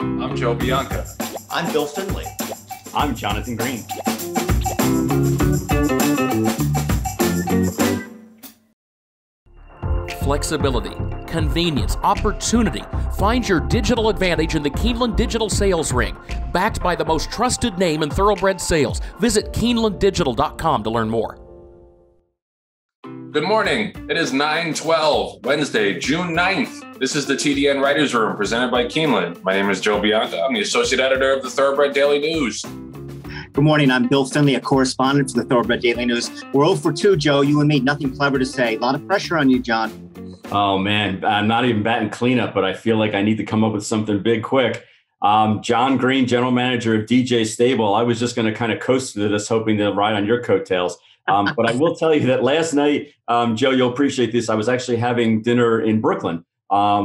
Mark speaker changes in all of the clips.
Speaker 1: I'm Joe Bianca.
Speaker 2: I'm Bill Finley.
Speaker 3: I'm Jonathan Green.
Speaker 4: Flexibility, convenience, opportunity. Find your digital advantage in the Keeneland Digital Sales Ring. Backed by the most trusted name in thoroughbred sales. Visit KeenelandDigital.com to learn more.
Speaker 1: Good morning. It is 9/12, Wednesday, June 9th. This is the TDN Writers Room presented by Keeneland. My name is Joe Bianca. I'm the associate editor of the Thoroughbred Daily News.
Speaker 2: Good morning. I'm Bill Finley, a correspondent for the Thoroughbred Daily News. We're 0 for 2, Joe. You and me, nothing clever to say. A lot of pressure on you, John.
Speaker 3: Oh, man. I'm not even batting cleanup, but I feel like I need to come up with something big quick. John Green, general manager of DJ Stable. I was just going to kind of coast through this, hoping to ride on your coattails. But I will tell you that last night, Joe, you'll appreciate this. I was actually having dinner in Brooklyn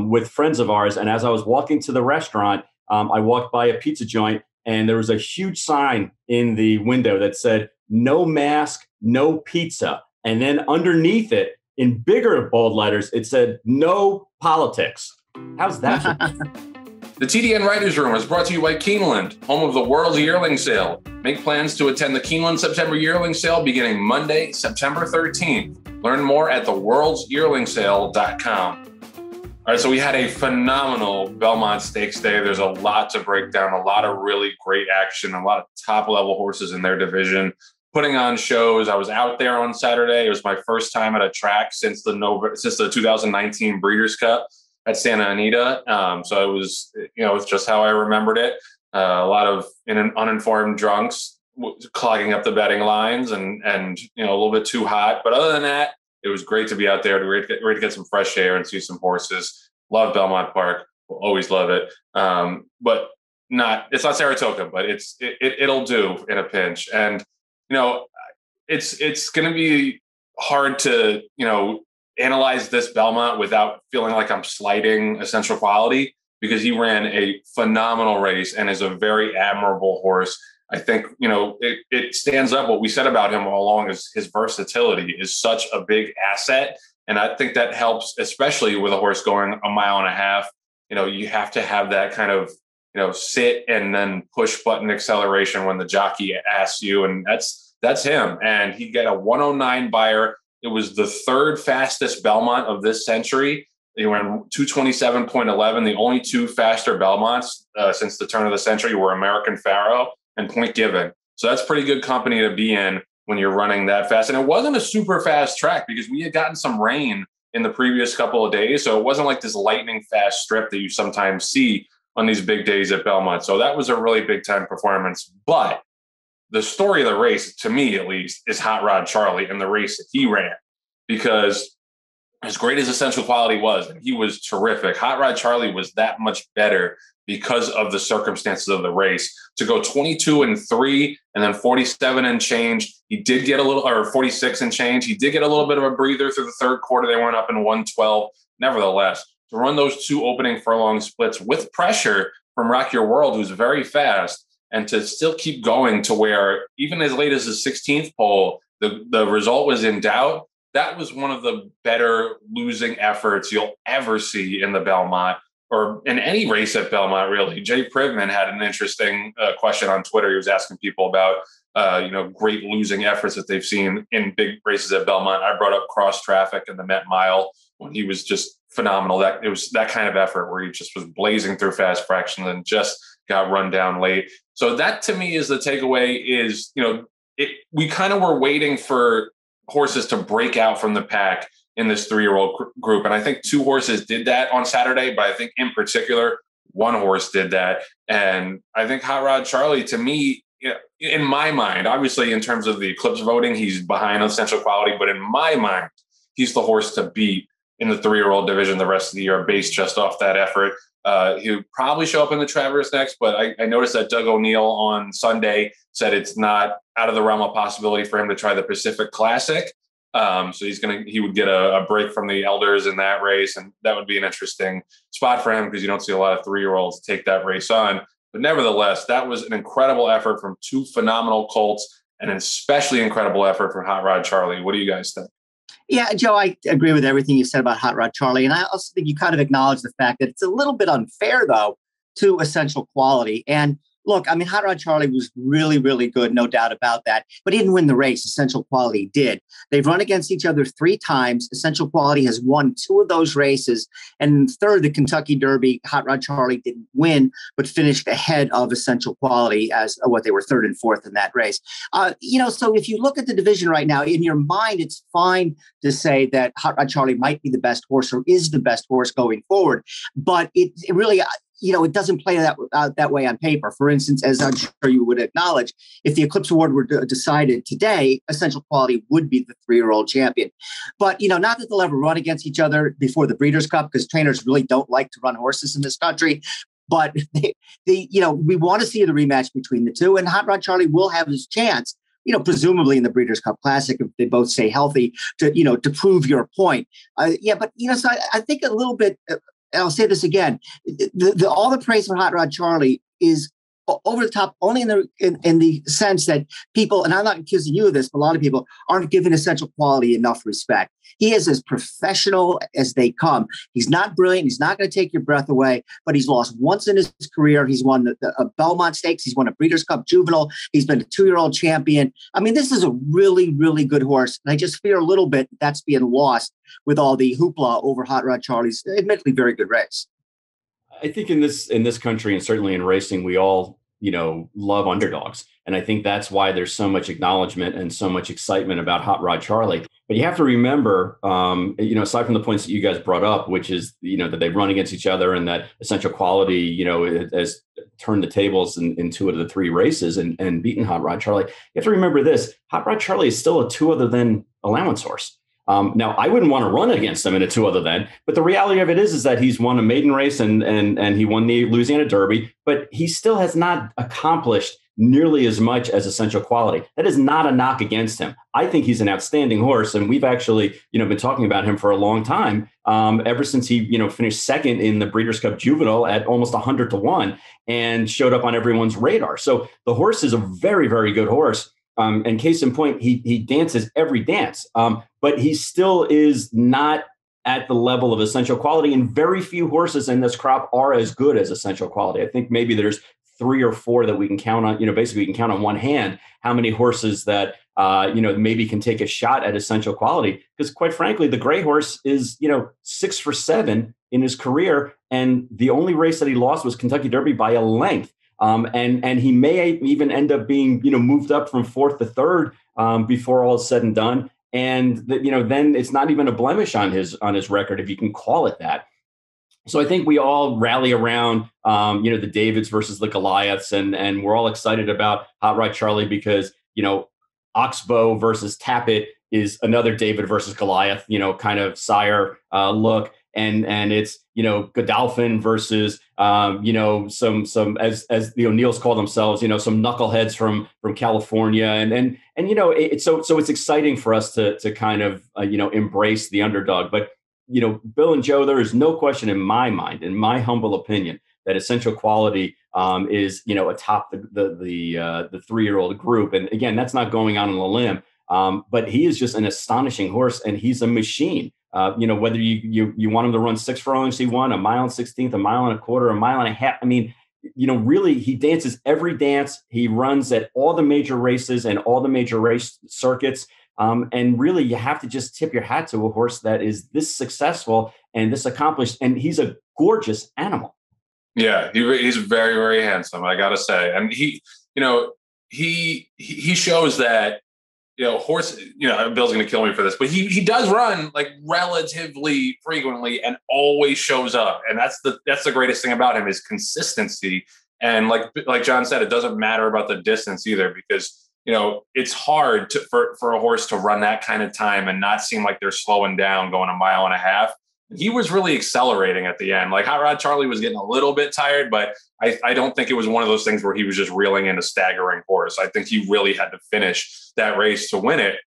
Speaker 3: with friends of ours. And as I was walking to the restaurant, I walked by a pizza joint and there was a huge sign in the window that said, "No mask, no pizza." And then underneath it, in bigger bold letters, it said, "No politics." How's that?
Speaker 1: The TDN Writers Room is brought to you by Keeneland, home of the World's Yearling Sale. Make plans to attend the Keeneland September Yearling Sale beginning Monday, September 13th. Learn more at theworldsyearlingsale.com. All right, so we had a phenomenal Belmont Stakes day. There's a lot to break down, a lot of really great action, a lot of top-level horses in their division, putting on shows. I was out there on Saturday. It was my first time at a track since the 2019 Breeders' Cup at Santa Anita. So it was, it's just how I remembered it. A lot of uninformed drunks clogging up the betting lines and a little bit too hot. But other than that, it was great to be out there, ready to get some fresh air and see some horses. Love Belmont Park. Will always love it. But it's not Saratoga, but it'll do in a pinch. And, it's going to be hard to, analyze this Belmont without feeling like I'm slighting Essential Quality, because he ran a phenomenal race and is a very admirable horse. I think, it stands up what we said about him all along is his versatility is such a big asset. And I think that helps, especially with a horse going a mile and a half. You have to have that kind of, sit and then push button acceleration when the jockey asks you. And that's him. And he got a 109 buyer. It was the third fastest Belmont of this century. He ran 227.11. The only two faster Belmonts since the turn of the century were American Pharaoh and Point Given. So that's pretty good company to be in when you're running that fast. And it wasn't a super fast track because we had gotten some rain in the previous couple of days. So it wasn't like this lightning fast strip that you sometimes see on these big days at Belmont. So that was a really big time performance. But the story of the race, to me at least, is Hot Rod Charlie and the race that he ran. Because as great as Essential Quality was, and he was terrific, Hot Rod Charlie was that much better because of the circumstances of the race. To go 22-3 and then 47 and change, he did get 46 and change. He did get a little bit of a breather through the third quarter. They went up in 112. Nevertheless, to run those two opening furlong splits with pressure from Rock Your World, who's very fast, and to still keep going to where even as late as the 16th pole, the result was in doubt. That was one of the better losing efforts you'll ever see in the Belmont or in any race at Belmont, really. Jay Privman had an interesting question on Twitter. He was asking people about, great losing efforts that they've seen in big races at Belmont. I brought up Cross Traffic and the Met Mile when he was just phenomenal. It was that kind of effort where he just was blazing through fast fractions and just got run down late. So that to me is the takeaway is, we kind of were waiting for horses to break out from the pack in this 3-year-old group. And I think 2 horses did that on Saturday, but I think in particular, 1 horse did that. And I think Hot Rod Charlie, to me, in my mind, obviously in terms of the Eclipse voting, he's behind Essential Quality, but in my mind, he's the horse to beat in the 3-year-old division the rest of the year based just off that effort. He'll probably show up in the Traverse next, but I noticed that Doug O'Neill on Sunday said it's not out of the realm of possibility for him to try the Pacific Classic. So he would get a break from the elders in that race, and that would be an interesting spot for him because you don't see a lot of 3-year-olds take that race on. But nevertheless, that was an incredible effort from 2 phenomenal colts, and an especially incredible effort from Hot Rod Charlie. What do you guys think?
Speaker 2: Yeah, Joe, I agree with everything you said about Hot Rod Charlie. And I also think you kind of acknowledge the fact that it's a little bit unfair, though, to Essential Quality. And look, I mean, Hot Rod Charlie was really, really good, no doubt about that. But he didn't win the race. Essential Quality did. They've run against each other 3 times. Essential Quality has won 2 of those races. And third, the Kentucky Derby, Hot Rod Charlie didn't win, but finished ahead of Essential Quality as what they were 3rd and 4th in that race. So if you look at the division right now, in your mind, it's fine to say that Hot Rod Charlie might be the best horse or is the best horse going forward. But it really... it doesn't play that way on paper. For instance, as I'm sure you would acknowledge, if the Eclipse Award were decided today, Essential Quality would be the 3-year-old champion. But, not that they'll ever run against each other before the Breeders' Cup, because trainers really don't like to run horses in this country. But we want to see the rematch between the two, and Hot Rod Charlie will have his chance, presumably in the Breeders' Cup Classic, if they both stay healthy, to prove your point. So I think a little bit. I'll say this again: all the praise for Hot Rod Charlie is over the top, only in the sense that people, and I'm not accusing you of this, but a lot of people aren't giving Essential Quality enough respect. He is as professional as they come. He's not brilliant. He's not going to take your breath away, but he's lost once in his career. He's won the Belmont Stakes. He's won a Breeders' Cup Juvenile. He's been a 2-year-old champion. I mean, this is a really, really good horse. And I just fear a little bit that's being lost with all the hoopla over Hot Rod Charlie's admittedly very good race.
Speaker 3: I think in this country, and certainly in racing, we all, love underdogs. And I think that's why there's so much acknowledgement and so much excitement about Hot Rod Charlie. But you have to remember, aside from the points that you guys brought up, which is, that they run against each other and that Essential Quality, has turned the tables in 2 of the 3 races and beaten Hot Rod Charlie. You have to remember this: Hot Rod Charlie is still a 2 other than allowance horse. Now, I wouldn't want to run against him in a 2 other than, but the reality of it is that he's won a maiden race and he won the Louisiana Derby, but he still has not accomplished nearly as much as Essential Quality. That is not a knock against him. I think he's an outstanding horse, and we've actually, been talking about him for a long time, ever since he, finished 2nd in the Breeders' Cup Juvenile at almost 100-1 and showed up on everyone's radar. So the horse is a very, very good horse. And case in point, he dances every dance, but he still is not at the level of Essential Quality. And very few horses in this crop are as good as Essential Quality. I think maybe there's 3 or 4 that we can count on, basically we can count on one hand how many horses that, maybe can take a shot at Essential Quality. Because quite frankly, the gray horse is, 6 for 7 in his career. And the only race that he lost was Kentucky Derby by a length. And he may even end up being, moved up from 4th to 3rd before all is said and done. And then it's not even a blemish on his record, if you can call it that. So I think we all rally around, the Davids versus the Goliaths, and we're all excited about Hot Rod Charlie because, Oxbow versus Tapit is another David versus Goliath, kind of sire look. And it's, Godolphin versus, some as the O'Neills call themselves, some knuckleheads from California. And so it's exciting for us to kind of, embrace the underdog. But, Bill and Joe, there is no question in my mind, in my humble opinion, that Essential Quality is, atop the 3-year-old group. And again, that's not going out on a limb, but he is just an astonishing horse, and he's a machine. Whether you want him to run 6 furlongs, he won a 1/16, a 1.25 miles, a 1.5 miles. I mean, really, he dances every dance. He runs at all the major races and all the major race circuits. And really, you have to just tip your hat to a horse that is this successful and this accomplished. And he's a gorgeous animal.
Speaker 1: Yeah, he's very, very handsome, I got to say. And he shows that, horse, Bill's going to kill me for this, but he does run like relatively frequently and always shows up. And that's the greatest thing about him is consistency. And like John said, it doesn't matter about the distance either, because, it's hard for a horse to run that kind of time and not seem like they're slowing down going 1.5 miles. He was really accelerating at the end. Like Hot Rod Charlie was getting a little bit tired, but I don't think it was one of those things where he was just reeling in a staggering horse. I think he really had to finish that race to win it.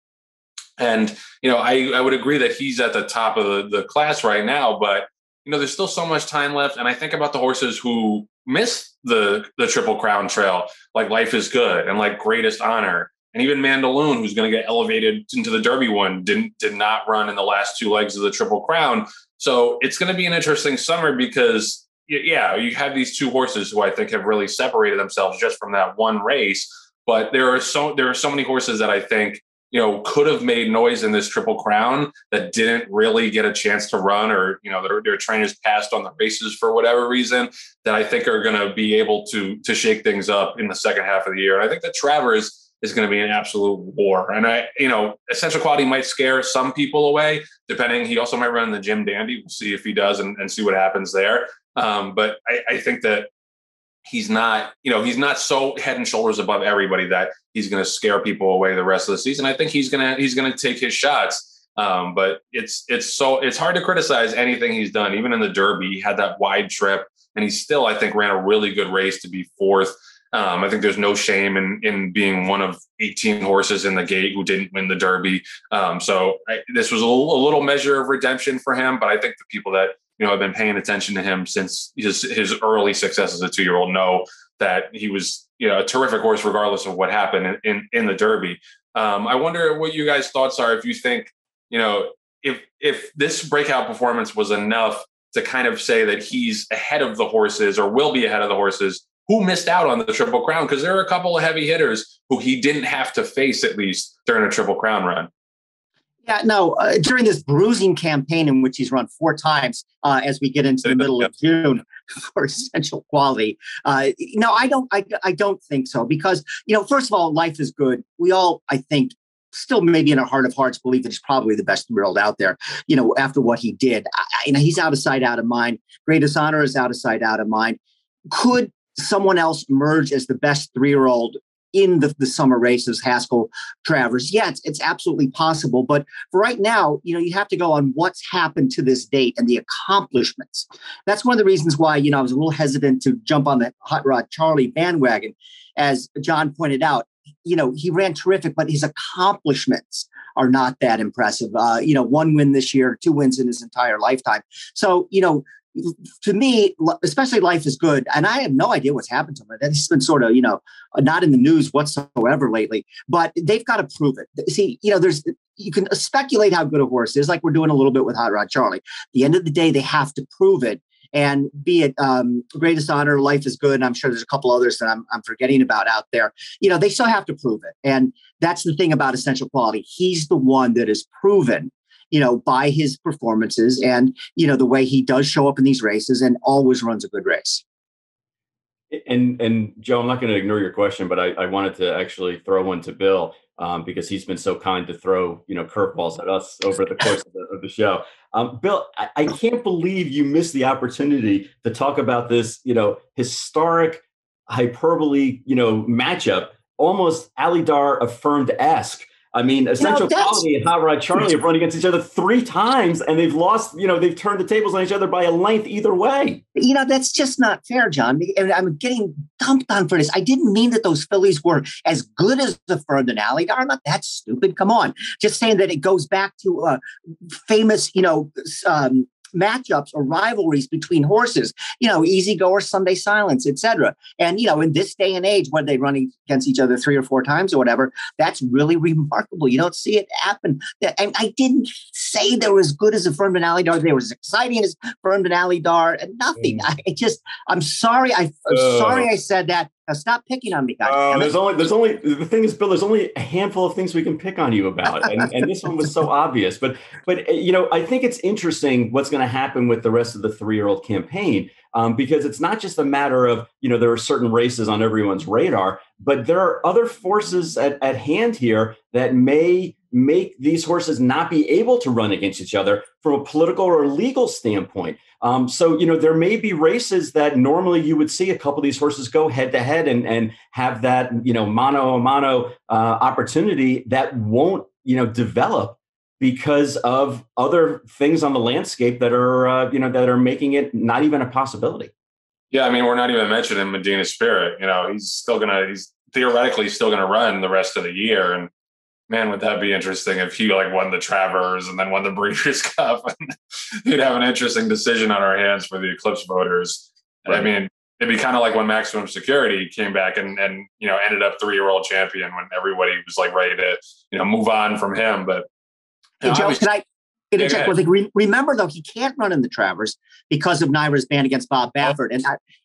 Speaker 1: And, I would agree that he's at the top of the class right now, but, there's still so much time left. And I think about the horses who missed the Triple Crown Trail, like Life is Good and like Greatest Honor. And even Mandaloon, who's going to get elevated into the Derby one, did not run in the last 2 legs of the Triple Crown. So it's going to be an interesting summer because, yeah, you have these two horses who I think have really separated themselves just from that one race. But there are so many horses that I think, could have made noise in this Triple Crown that didn't really get a chance to run, or, their trainers passed on the races for whatever reason, that I think are going to be able to shake things up in the second half of the year. And I think that Travers is going to be an absolute war. And Essential Quality might scare some people away, depending. He also might run the Jim Dandy. We'll see if he does and see what happens there. But I think that he's not so head and shoulders above everybody that he's going to scare people away the rest of the season. I think he's going to take his shots. But it's hard to criticize anything he's done. Even in the Derby, he had that wide trip, and he still, I think, ran a really good race to be fourth. I think there's no shame in being one of 18 horses in the gate who didn't win the Derby. This was a little measure of redemption for him, but I think the people that have been paying attention to him since his early success as a 2-year-old know that he was a terrific horse regardless of what happened in the Derby. I wonder what you guys' thoughts are, if you think if this breakout performance was enough to kind of say that he's ahead of the horses or will be ahead of the horses who missed out on the Triple Crown, because there are a couple of heavy hitters who he didn't have to face, at least during a Triple Crown run.
Speaker 2: Yeah, no, during this bruising campaign in which he's run 4 times as we get into the middle of June for Essential Quality. No, I don't think so, because, first of all, Life is Good. We all, I think, still maybe in our heart of hearts believe that he's probably the best 3-year-old out there, after what he did. He's out of sight, out of mind. Greatest Honor is out of sight, out of mind. Could someone else emerge as the best 3-year-old in the summer races, Haskell, Travers? Yeah, it's absolutely possible. But for right now, you have to go on what's happened to this date and the accomplishments. That's one of the reasons why, I was a little hesitant to jump on the Hot Rod Charlie bandwagon. As John pointed out, he ran terrific, but his accomplishments are not that impressive. 1 win this year, 2 wins in his entire lifetime. So, to me, especially Life is Good, and I have no idea what's happened to him. He's been sort of, not in the news whatsoever lately, but they've got to prove it. See, you can speculate how good a horse is, like we're doing a little bit with Hot Rod Charlie. At the end of the day, they have to prove it. And be it Greatest Honor, Life is Good, and I'm sure there's a couple others that I'm forgetting about out there. They still have to prove it. And that's the thing about Essential Quality. He's the one that is proven, by his performances and, the way he does show up in these races and always runs a good race.
Speaker 3: And Joe, I'm not going to ignore your question, but I wanted to actually throw one to Bill because he's been so kind to throw, curveballs at us over the course of the show. Bill, I can't believe you missed the opportunity to talk about this, historic hyperbole, matchup, almost Alidar affirmed-esque. I mean, Essential Quality and Hot Rod Charlie have run against each other 3 times, and they've lost, they've turned the tables on each other by a length either way.
Speaker 2: That's just not fair, John. And I'm getting dumped on for this. I didn't mean that those fillies were as good as Affirmed and Alidar. I'm not that stupid. Come on. Just saying that it goes back to famous, matchups or rivalries between horses, Easy Go or Sunday Silence, etc. And, in this day and age, when they run against each other 3 or 4 times or whatever, that's really remarkable. You don't see it happen. And I didn't say they were as good as Affirmed and Alidar. They were as exciting as Affirmed and Alidar and nothing. I'm sorry. I'm sorry I said that. Now stop picking on me, guys.
Speaker 3: There's only the thing is, Bill, there's only a handful of things we can pick on you about. And this one was so obvious. But I think it's interesting what's going to happen with the rest of the 3-year-old campaign, because it's not just a matter of, there are certain races on everyone's radar, but there are other forces at hand here that may make these horses not be able to run against each other from a political or legal standpoint. So, there may be races that normally you would see a couple of these horses go head to head and have that, mano a mano opportunity that won't, develop because of other things on the landscape that are, that are making it not even a possibility.
Speaker 1: Yeah. I mean, we're not even mentioning Medina Spirit. He's theoretically still going to run the rest of the year. And man, would that be interesting if he won the Travers and then won the Breeders' Cup. He'd have an interesting decision on our hands for the Eclipse voters. Right. I mean, it'd be kind of like when Maximum Security came back and ended up 3-year-old champion when everybody was ready to, move on from him. But
Speaker 2: hey, Joe, Well, remember though, he can't run in the Travers because of Naira's ban against Bob Baffert,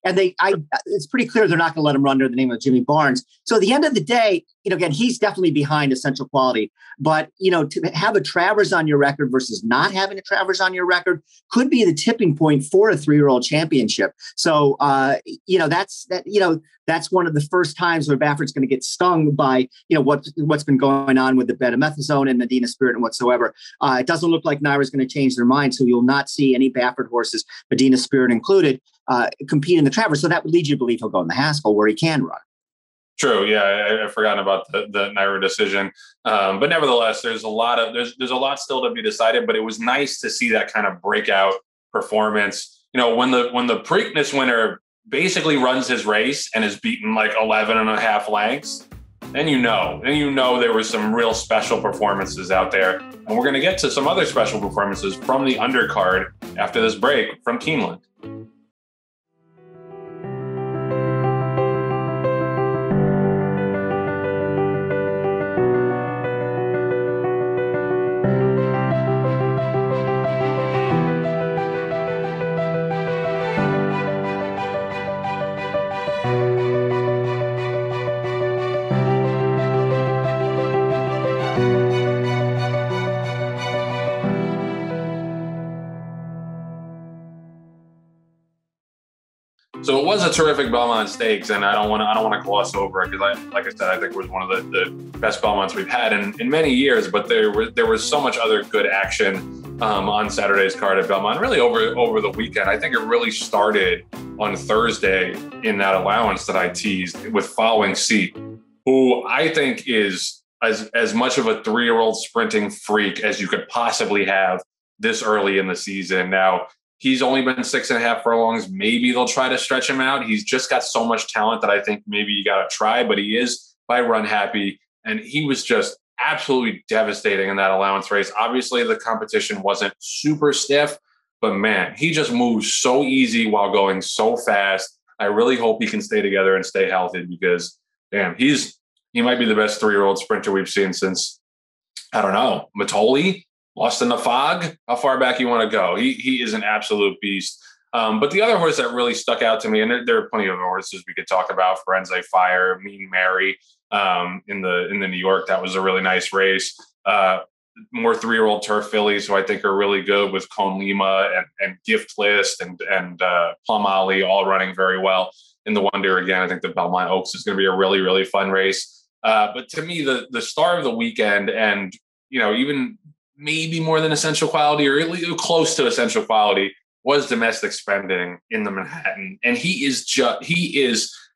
Speaker 2: it's pretty clear they're not going to let him run under the name of Jimmy Barnes. So at the end of the day, again, he's definitely behind Essential Quality, but to have a Travers on your record versus not having a Travers on your record could be the tipping point for a 3-year-old championship. So that's one of the first times where Baffert's going to get stung by what's been going on with the betamethasone and Medina Spirit and whatsoever. It doesn't look like Naira's going to change their mind, so you'll not see any Baffert horses, Medina Spirit included, compete in the Travers. So that would lead you to believe he'll go in the Haskell where he can run.
Speaker 1: True. Yeah, I've forgotten about the Naira decision, but nevertheless, there's a lot still to be decided. But it was nice to see that kind of breakout performance. When the Preakness winner basically runs his race and is beaten like 11 and a half lengths, then there was some real special performances out there. And we're going to get to some other special performances from the undercard after this break from Keeneland. So it was a terrific Belmont Stakes, and I don't want to gloss over it because, like I said, I think it was one of the best Belmonts we've had in many years. But there was so much other good action on Saturday's card at Belmont, really over the weekend. I think it really started on Thursday in that allowance that I teased with Following Seat, who I think is as much of a 3-year-old sprinting freak as you could possibly have this early in the season. Now, he's only been 6.5 furlongs. Maybe they'll try to stretch him out. He's just got so much talent that I think maybe you got to try, but he is by run happy. And he was just absolutely devastating in that allowance race. Obviously, the competition wasn't super stiff, but man, he just moves so easy while going so fast. I really hope he can stay together and stay healthy because, damn, he might be the best 3-year-old sprinter we've seen since, I don't know, Matoli. Lost in the Fog, how far back you want to go? He is an absolute beast. But the other horse that really stuck out to me, and there are plenty of horses we could talk about, Firenze Fire, Mean Mary in the New York. That was a really nice race. More 3-year-old turf fillies who I think are really good with Cone Lima and Gift List and Plum Ollie all running very well. In the Wonder again, I think the Belmont Oaks is going to be a really, really fun race. But to me, the star of the weekend, and even maybe more than Essential Quality or at least close to Essential Quality, was Domestic Spending in the Manhattan. And he is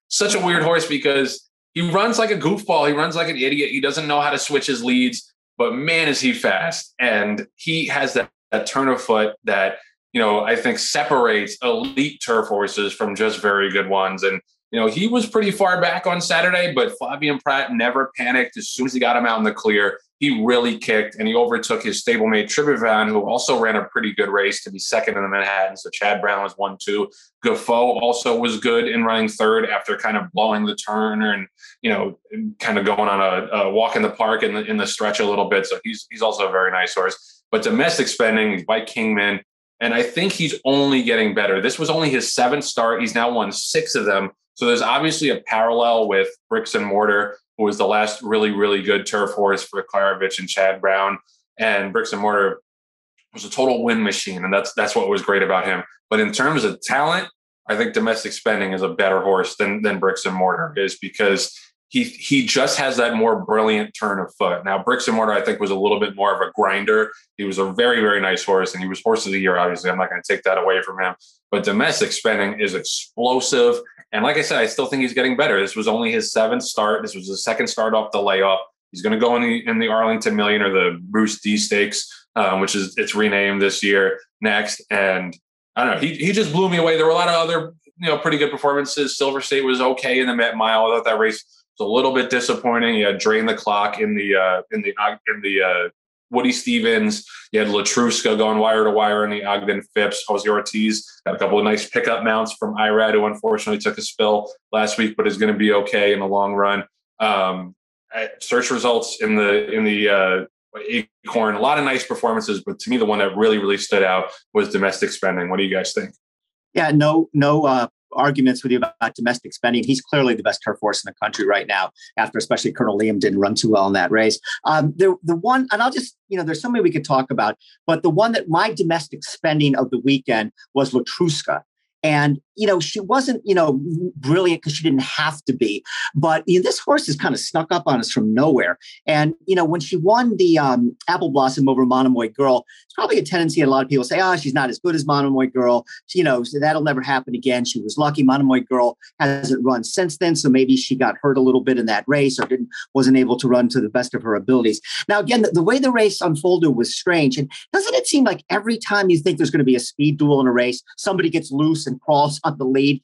Speaker 1: such a weird horse because he runs like a goofball. He runs like an idiot. He doesn't know how to switch his leads, but man, is he fast. And he has that turn of foot that, I think separates elite turf horses from just very good ones. And, he was pretty far back on Saturday, but Flavien Prat never panicked. As soon as he got him out in the clear, he really kicked, and he overtook his stablemate Tribuvan, who also ran a pretty good race to be second in the Manhattan. So Chad Brown was 1-2. Gaffoe also was good in running third after kind of blowing the turn and, kind of going on a walk in the park in the stretch a little bit. So he's also a very nice horse. But Domestic Spending, he's by Kingman, and I think he's only getting better. This was only his 7th start. He's now won 6 of them. So there's obviously a parallel with Bricks and Mortar, who was the last really, really good turf horse for Klarovich and Chad Brown. And Bricks and Mortar was a total win machine, and that's what was great about him. But in terms of talent, I think Domestic Spending is a better horse than Bricks and Mortar is because he just has that more brilliant turn of foot. Now, Bricks and Mortar, I think, was a little bit more of a grinder. He was a very, very nice horse, and he was horse of the year, obviously. I'm not going to take that away from him. But Domestic Spending is explosive. And like I said, I still think he's getting better. This was only his 7th start. This was his 2nd start off the layoff. He's going to go in the Arlington Million or the Bruce D Stakes, which is it's renamed this year next. And I don't know, he just blew me away. There were a lot of other pretty good performances. Silver State was okay in the Met Mile. I thought that race was a little bit disappointing. He had Drain the Clock in the Woody Stevens. You had Latruska going wire to wire in the Ogden Phipps. Jose Ortiz got a couple of nice pickup mounts from Irad, who unfortunately took a spill last week, but is going to be okay in the long run. Search results in the Acorn, a lot of nice performances, but to me, the one that really, really stood out was Domestic Spending. What do you guys think?
Speaker 2: Yeah, no arguments with you about Domestic Spending. He's clearly the best turf horse in the country right now, after especially Colonel Liam didn't run too well in that race. The one, and I'll just, there's so many we could talk about, but the one that my Domestic Spending of the weekend was Latruska. And, she wasn't, brilliant because she didn't have to be. But this horse has kind of snuck up on us from nowhere. And, when she won the Apple Blossom over Monomoy Girl, it's probably a tendency, a lot of people say, she's not as good as Monomoy Girl. So that'll never happen again. She was lucky. Monomoy Girl hasn't run since then. So maybe she got hurt a little bit in that race or wasn't able to run to the best of her abilities. Now, again, the way the race unfolded was strange. And doesn't it seem like every time you think there's going to be a speed duel in a race, somebody gets loose and crawls on the lead,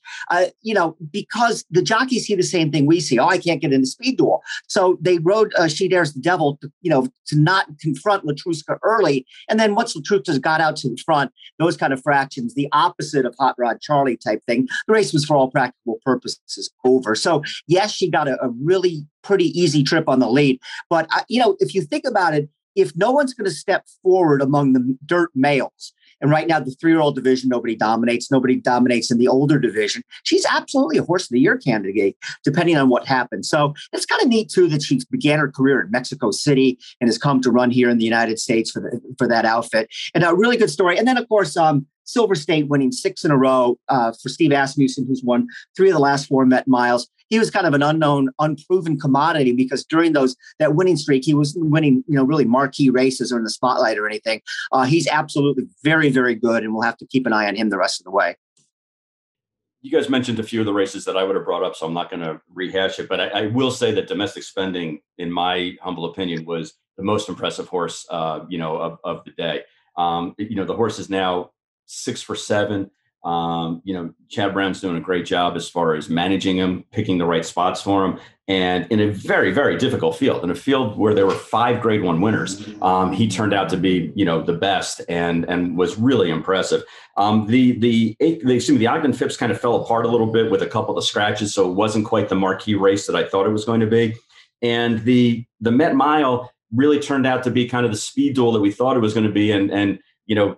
Speaker 2: because the jockeys see the same thing we see. I can't get in the speed duel. So they rode She Dares the Devil to not confront Latruska early. And then once Latruska got out to the front, those kind of fractions, the opposite of Hot Rod Charlie type thing, the race was for all practical purposes over. So yes, she got a really pretty easy trip on the lead. But, if you think about it, if no one's going to step forward among the dirt males, and right now, the 3-year-old division, nobody dominates. Nobody dominates in the older division. She's absolutely a Horse of the Year candidate, depending on what happens. So it's kind of neat, too, that she began her career in Mexico City and has come to run here in the United States for that outfit. And a really good story. And then, of course, Silver State winning 6 in a row for Steve Asmussen, who's won 3 of the last 4 Met Miles. He was kind of an unknown, unproven commodity because during that winning streak, he wasn't winning, really marquee races or in the spotlight or anything. He's absolutely very, very good, and we'll have to keep an eye on him the rest of the way.
Speaker 3: You guys mentioned a few of the races that I would have brought up, so I'm not going to rehash it. But I will say that Domestic Spending, in my humble opinion, was the most impressive horse, of the day. The horse is now 6 for 7. Chad Brown's doing a great job as far as managing him, picking the right spots for him. And in a very, very difficult field, in a field where there were 5 Grade 1 winners, he turned out to be, the best and was really impressive. The Ogden Phipps kind of fell apart a little bit with a couple of scratches, so it wasn't quite the marquee race that I thought it was going to be. And the Met Mile really turned out to be kind of the speed duel that we thought it was going to be. And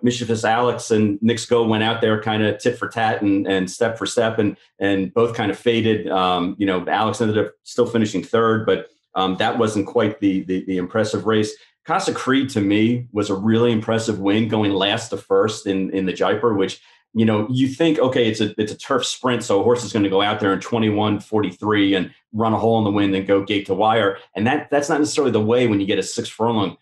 Speaker 3: Mischievous Alex and Knicks Go went out there kind of tit for tat and step for step and both kind of faded. Alex ended up still finishing 3rd, but that wasn't quite the impressive race. Casa Creed, to me, was a really impressive win, going last to first in the Jaipur, which, you think, okay, it's a turf sprint, so a horse is going to go out there in 21:43 and run a hole in the wind and go gate to wire. And that's not necessarily the way when you get a 6 furlong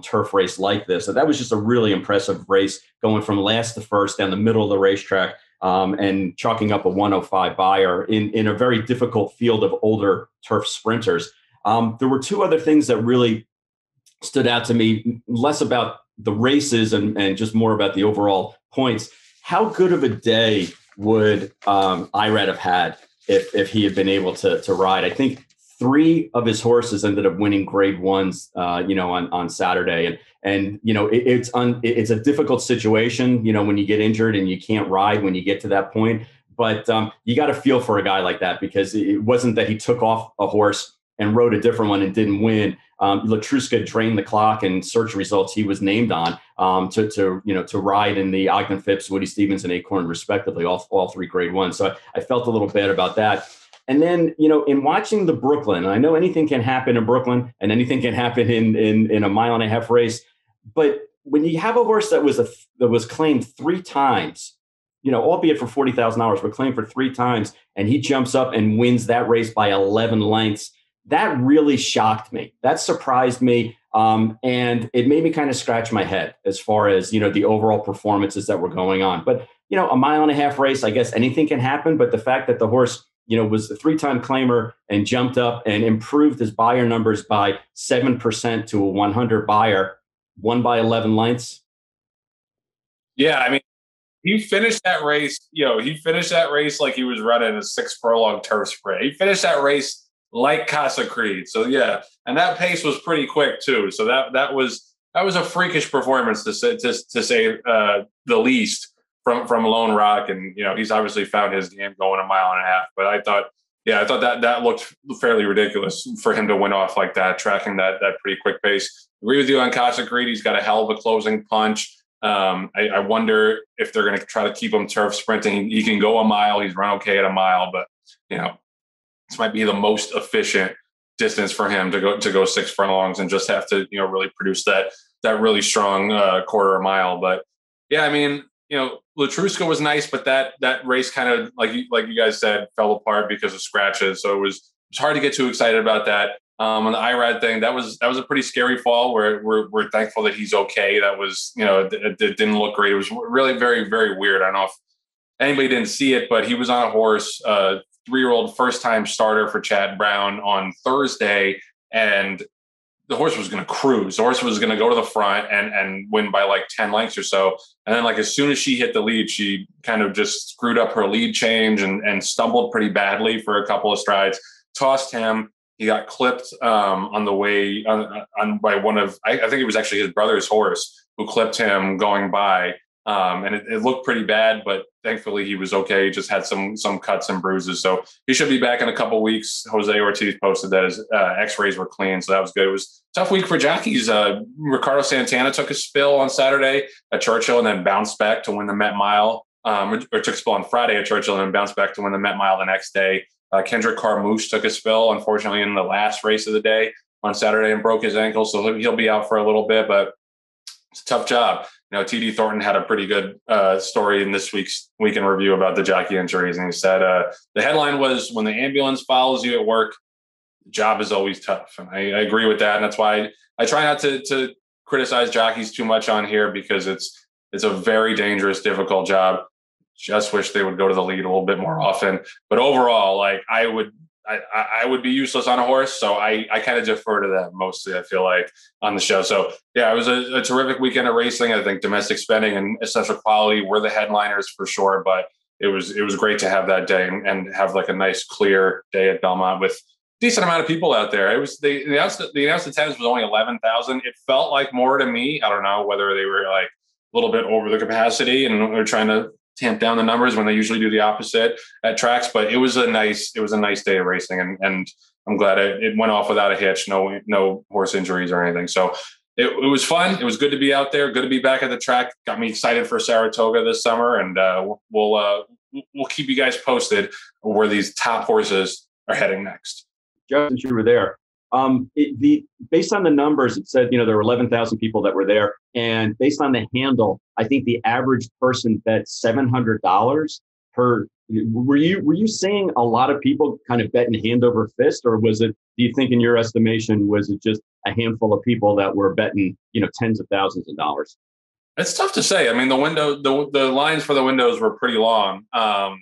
Speaker 3: turf race like this. So that was just a really impressive race, going from last to first down the middle of the racetrack and chalking up a 105 buyer in a very difficult field of older turf sprinters. There were 2 other things that really stood out to me, less about the races and just more about the overall points. How good of a day would Irad have had if he had been able to ride? I think 3 of his horses ended up winning Grade 1s, on Saturday. And it's a difficult situation, when you get injured and you can't ride when you get to that point. But you got to feel for a guy like that, because it wasn't that he took off a horse and rode a different one and didn't win. Latruska drained the clock and search results he was named on to ride in the Ogden Phipps, Woody Stevens, and Acorn respectively, all 3 Grade 1. So I felt a little bad about that. And then, in watching the Brooklyn, I know anything can happen in Brooklyn and anything can happen in a 1.5-mile race. But when you have a horse that was claimed 3 times, albeit for $40,000, but claimed for 3 times, and he jumps up and wins that race by 11 lengths, that really shocked me. That surprised me. And it made me kind of scratch my head as far as, the overall performances that were going on. But, a 1.5-mile race, I guess anything can happen. But the fact that the horse, was a 3-time claimer and jumped up and improved his buyer numbers by 7% to a 100 buyer, won by 11 lengths.
Speaker 1: Yeah, I mean, he finished that race, like he was running a 6 furlong turf sprint. He finished that race like Casa Creed. So yeah, and that pace was pretty quick too. So that was a freakish performance to say the least from Lone Rock. And he's obviously found his game going 1.5 miles. But I thought, I thought that looked fairly ridiculous for him to win off like that, tracking that pretty quick pace. Agree with you on Casa Creed. He's got a hell of a closing punch. I wonder if they're going to try to keep him turf sprinting. He can go a mile. He's run okay at a mile, but this might be the most efficient distance for him to go 6 furlongs and just have to, really produce that really strong quarter a mile. But yeah, I mean, Latrusca was nice, but that race kind of, like you guys said, fell apart because of scratches. So it was hard to get too excited about that. On the IRAD thing, that was a pretty scary fall. We're thankful that he's okay. That was, it didn't look great. It was really very, very weird. I don't know if anybody didn't see it, but he was on a horse, 3-year-old first-time starter for Chad Brown on Thursday, and the horse was going to cruise. The horse was going to go to the front and win by like 10 lengths or so. And then, like, as soon as she hit the lead, she kind of just screwed up her lead change and stumbled pretty badly for a couple of strides, tossed him. He got clipped on the way on by one of, I think it was actually his brother's horse who clipped him going by. And it looked pretty bad, but thankfully he was okay. He just had some cuts and bruises. So he should be back in a couple of weeks. Jose Ortiz posted that his x-rays were clean. So that was good. It was a tough week for jockeys. Ricardo Santana took a spill on Saturday at Churchill and then bounced back to win the Met Mile, or took a spill on Friday at Churchill and then bounced back to win the Met Mile the next day. Kendrick Carmouche took a spill, unfortunately, in the last race of the day on Saturday and broke his ankle. So he'll be out for a little bit, but it's a tough job. TD Thornton had a pretty good story in this week's Week in Review about the jockey injuries. And he said, the headline was, when the ambulance follows you at work, the job is always tough. And I agree with that. And that's why I try not to criticize jockeys too much on here, because it's a very dangerous, difficult job. Just wish they would go to the lead a little bit more often. But overall, like, I would be useless on a horse. So I kind of defer to them mostly, I feel like, on the show. So yeah, it was a terrific weekend of racing. I think Domestic Spending and Essential Quality were the headliners for sure, but it was great to have that day and have like a nice clear day at Belmont with a decent amount of people out there. It was, they announced attendance was only 11,000. It felt like more to me. I don't know whether they were like a little bit over the capacity and they're trying to tamp down the numbers when they usually do the opposite at tracks, but it was a nice day of racing, and I'm glad it went off without a hitch, no horse injuries or anything. So it was fun. It was good to be out there, good to be back at the track. Got me excited for Saratoga this summer, and we'll keep you guys posted where these top horses are heading next.
Speaker 3: Joe, since you were there, based on the numbers, it said, there were 11,000 people that were there. And based on the handle, I think the average person bet $700 per. Were you seeing a lot of people kind of betting hand over fist, or was it, do you think in your estimation, was it just a handful of people that were betting, tens of thousands of dollars?
Speaker 1: It's tough to say. I mean, the lines for the windows were pretty long. I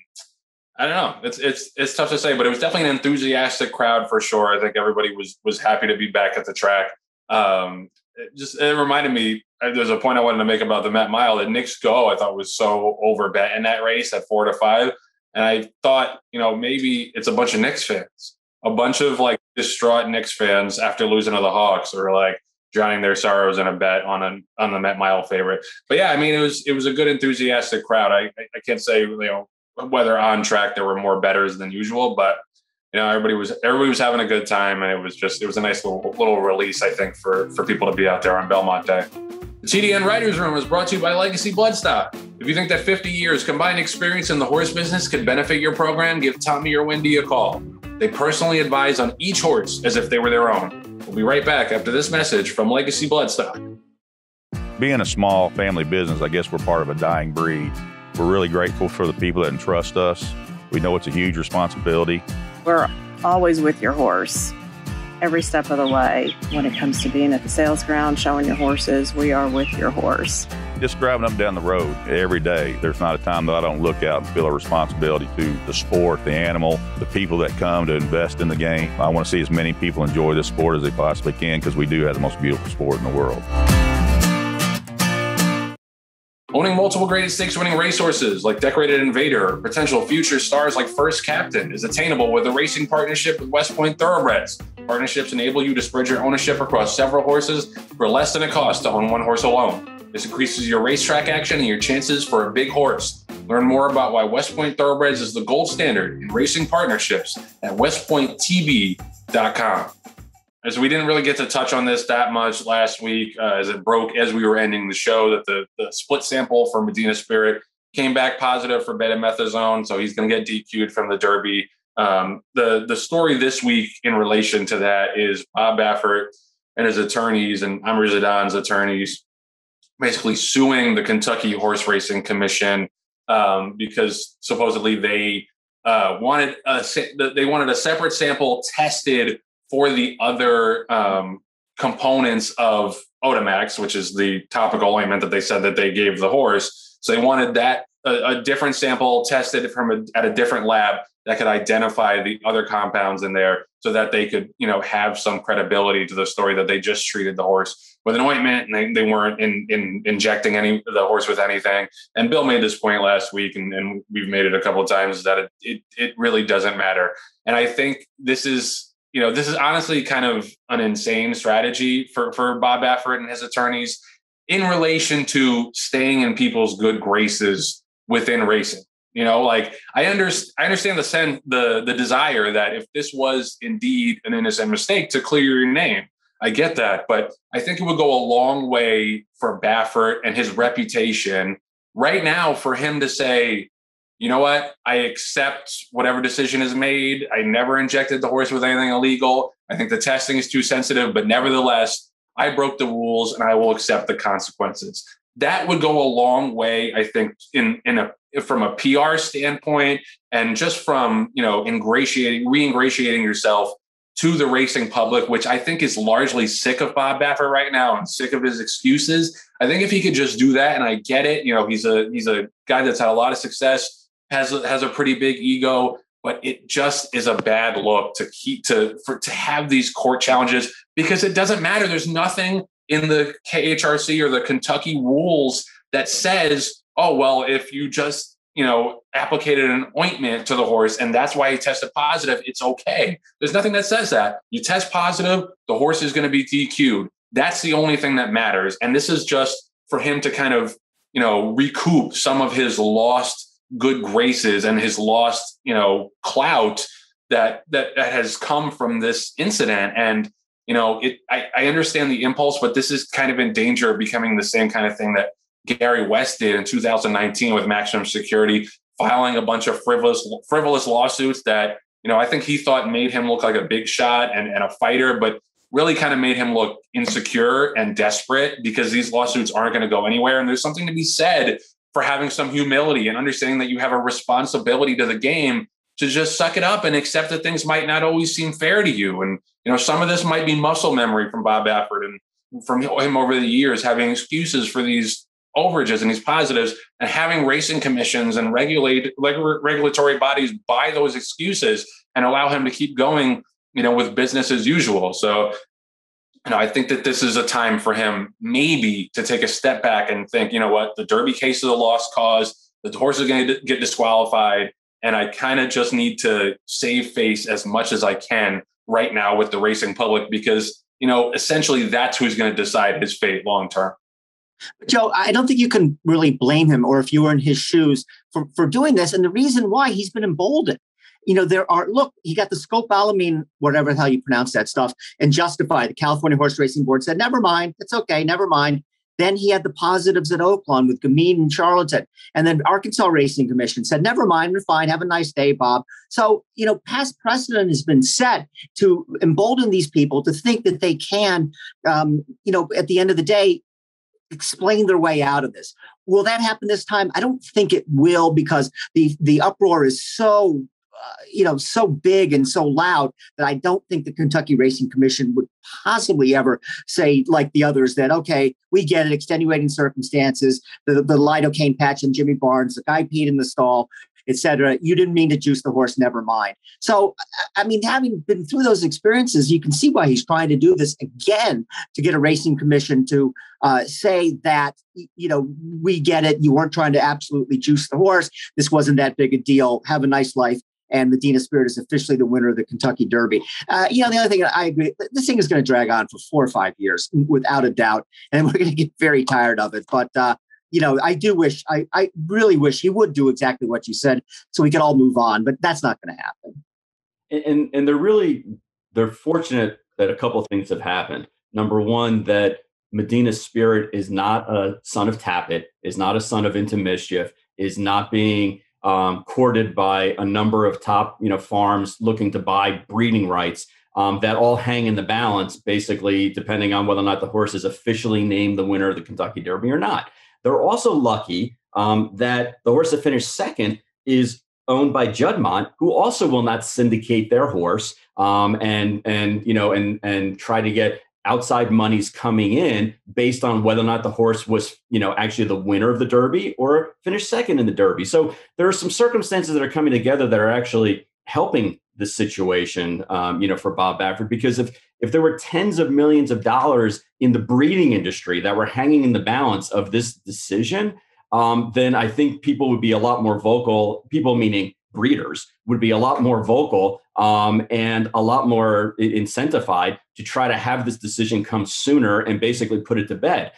Speaker 1: don't know. It's tough to say, but it was definitely an enthusiastic crowd for sure. I think everybody was happy to be back at the track. It reminded me, there's a point I wanted to make about the Met Mile that Knicks Go, I thought, was so overbet in that race at 4 to 5. And I thought, maybe it's a bunch of Knicks fans, a bunch of like distraught Knicks fans after losing to the Hawks, or like drowning their sorrows in a bet on the Met Mile favorite. But yeah, I mean, it was a good enthusiastic crowd. I can't say, whether on track there were more bettors than usual, but everybody was having a good time, and it was a nice little release, I think, for people to be out there on Belmont Day. The TDN Writers Room is brought to you by Legacy Bloodstock. If you think that 50 years combined experience in the horse business could benefit your program, give Tommy or Wendy a call. They personally advise on each horse as if they were their own. We'll be right back after this message from Legacy Bloodstock.
Speaker 5: Being a small family business, I guess we're part of a dying breed. We're really grateful for the people that entrust us. We know it's a huge responsibility.
Speaker 6: We're always with your horse every step of the way. When it comes to being at the sales ground, showing your horses, we are with your horse.
Speaker 5: Just driving up and down the road every day, there's not a time that I don't look out and feel a responsibility to the sport, the animal, the people that come to invest in the game. I want to see as many people enjoy this sport as they possibly can, because we do have the most beautiful sport in the world.
Speaker 1: Owning multiple graded stakes winning racehorses like Decorated Invader or potential future stars like First Captain is attainable with a racing partnership with West Point Thoroughbreds. Partnerships enable you to spread your ownership across several horses for less than it costs to own one horse alone. This increases your racetrack action and your chances for a big horse. Learn more about why West Point Thoroughbreds is the gold standard in racing partnerships at westpointtb.com. And so we didn't really get to touch on this that much last week as it broke as we were ending the show that the split sample for Medina Spirit came back positive for betamethasone, so he's going to get DQ'd from the Derby. The story this week in relation to that is Bob Baffert and his attorneys and Amr Zidan's attorneys basically suing the Kentucky Horse Racing Commission because supposedly they wanted a separate sample tested for the other components of Otamax, which is the topical ointment that they said that they gave the horse. So they wanted that a different sample tested at a different lab that could identify the other compounds in there so that they could, have some credibility to the story that they just treated the horse with an ointment and they weren't injecting the horse with anything. And Bill made this point last week, and we've made it a couple of times, that it really doesn't matter. And I think this is honestly kind of an insane strategy for Bob Baffert and his attorneys in relation to staying in people's good graces within racing. I understand the desire that if this was indeed an innocent mistake to clear your name. I get that, but I think it would go a long way for Baffert and his reputation right now for him to say, you know what, I accept whatever decision is made. I never injected the horse with anything illegal. I think the testing is too sensitive, but nevertheless, I broke the rules and I will accept the consequences. That would go a long way, I think, from a PR standpoint, and just from, re-ingratiating yourself to the racing public, which I think is largely sick of Bob Baffert right now and sick of his excuses. I think if he could just do that, and I get it, he's a guy that's had a lot of success, has a pretty big ego, but it just is a bad look to have these court challenges, because it doesn't matter. There's nothing in the KHRC or the Kentucky rules that says, oh, well, if you just, applicated an ointment to the horse and that's why he tested positive, it's okay. There's nothing that says that. You test positive, the horse is going to be DQ'd. That's the only thing that matters. And this is just for him to kind of, recoup some of his lost good graces and his lost, clout that has come from this incident. And, I understand the impulse, but this is kind of in danger of becoming the same kind of thing that Gary West did in 2019 with Maximum Security, filing a bunch of frivolous lawsuits that, I think he thought made him look like a big shot and a fighter, but really kind of made him look insecure and desperate, because these lawsuits aren't going to go anywhere. And there's something to be said for having some humility and understanding that you have a responsibility to the game to just suck it up and accept that things might not always seem fair to you. And, some of this might be muscle memory from Bob Baffert and from him over the years, having excuses for these overages and these positives, and having racing commissions and regulatory bodies buy those excuses and allow him to keep going, with business as usual. So, I think that this is a time for him maybe to take a step back and think, what, the Derby case is a lost cause. The horse is going to get disqualified. And I kind of just need to save face as much as I can right now with the racing public, because, essentially that's who's going to decide his fate long term.
Speaker 2: Joe, I don't think you can really blame him, or if you were in his shoes, for doing this. And the reason why, he's been emboldened. He got the scopolamine, whatever the hell you pronounce that stuff, and Justify. The California Horse Racing Board said, never mind. It's okay. Never mind. Then he had the positives at Oaklawn with Gamine and Charlatan. And then Arkansas Racing Commission said, never mind, we're fine. Have a nice day, Bob. So, past precedent has been set to embolden these people to think that they can, at the end of the day, explain their way out of this. Will that happen this time? I don't think it will, because the uproar is so big and so loud that I don't think the Kentucky Racing Commission would possibly ever say, like the others, that, okay, we get it, extenuating circumstances, the lidocaine patch and Jimmy Barnes, the guy peed in the stall, etc. You didn't mean to juice the horse, never mind. So, having been through those experiences, you can see why he's trying to do this again, to get a racing commission to say that, we get it. You weren't trying to absolutely juice the horse. This wasn't that big a deal. Have a nice life. And Medina Spirit is officially the winner of the Kentucky Derby. The other thing, I agree, this thing is going to drag on for 4 or 5 years, without a doubt. And we're going to get very tired of it. But I do wish, I really wish he would do exactly what you said so we could all move on, but that's not going to happen.
Speaker 3: And they're fortunate that a couple of things have happened. Number one, that Medina Spirit is not a son of Tapit, is not a son of Into Mischief, is not being courted by a number of top, farms looking to buy breeding rights that all hang in the balance, basically, depending on whether or not the horse is officially named the winner of the Kentucky Derby or not. They're also lucky that the horse that finished second is owned by Juddmonte, who also will not syndicate their horse and try to get outside monies coming in based on whether or not the horse was, actually the winner of the Derby or finished second in the Derby. So there are some circumstances that are coming together that are actually helping the situation, for Bob Baffert, because if there were tens of millions of dollars in the breeding industry that were hanging in the balance of this decision, then I think people would be a lot more vocal. People meaning breeders would be a lot more vocal and a lot more incentivized to try to have this decision come sooner and basically put it to bed.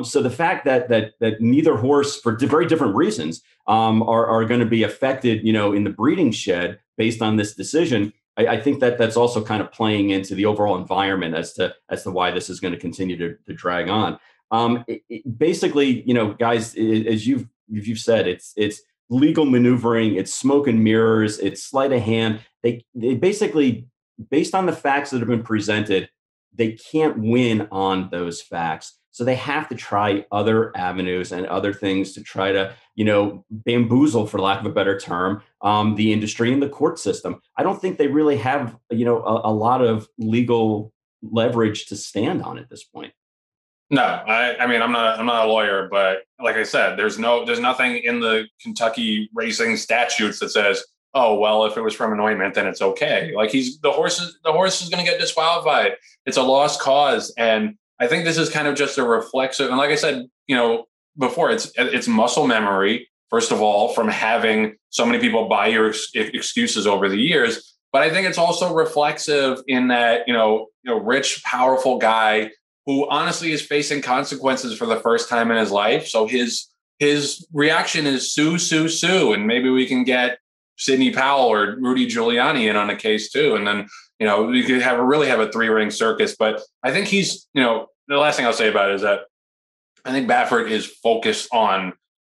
Speaker 3: So the fact that neither horse, for very different reasons, are going to be affected, in the breeding shed based on this decision, I think that's also kind of playing into the overall environment as to why this is going to continue to drag on. Basically, guys, as you've said, it's legal maneuvering, it's smoke and mirrors, it's sleight of hand. They basically, based on the facts that have been presented, they can't win on those facts. So they have to try other avenues and other things to try to, bamboozle, for lack of a better term, the industry and the court system. I don't think they really have, a lot of legal leverage to stand on at this point.
Speaker 1: No, I mean, I'm not a lawyer, but like I said, there's nothing in the Kentucky racing statutes that says, oh, well, if it was from anointment, then it's okay. Like the horse is going to get disqualified. It's a lost cause. And I think this is kind of just a reflexive. And like I said, before, it's muscle memory, first of all, from having so many people buy your excuses over the years. But I think it's also reflexive in that, rich, powerful guy who honestly is facing consequences for the first time in his life. So his reaction is sue, sue, sue. And maybe we can get Sidney Powell or Rudy Giuliani in on the case too. And then, we could really have a 3-ring circus. But I think he's, the last thing I'll say about it is that I think Baffert is focused on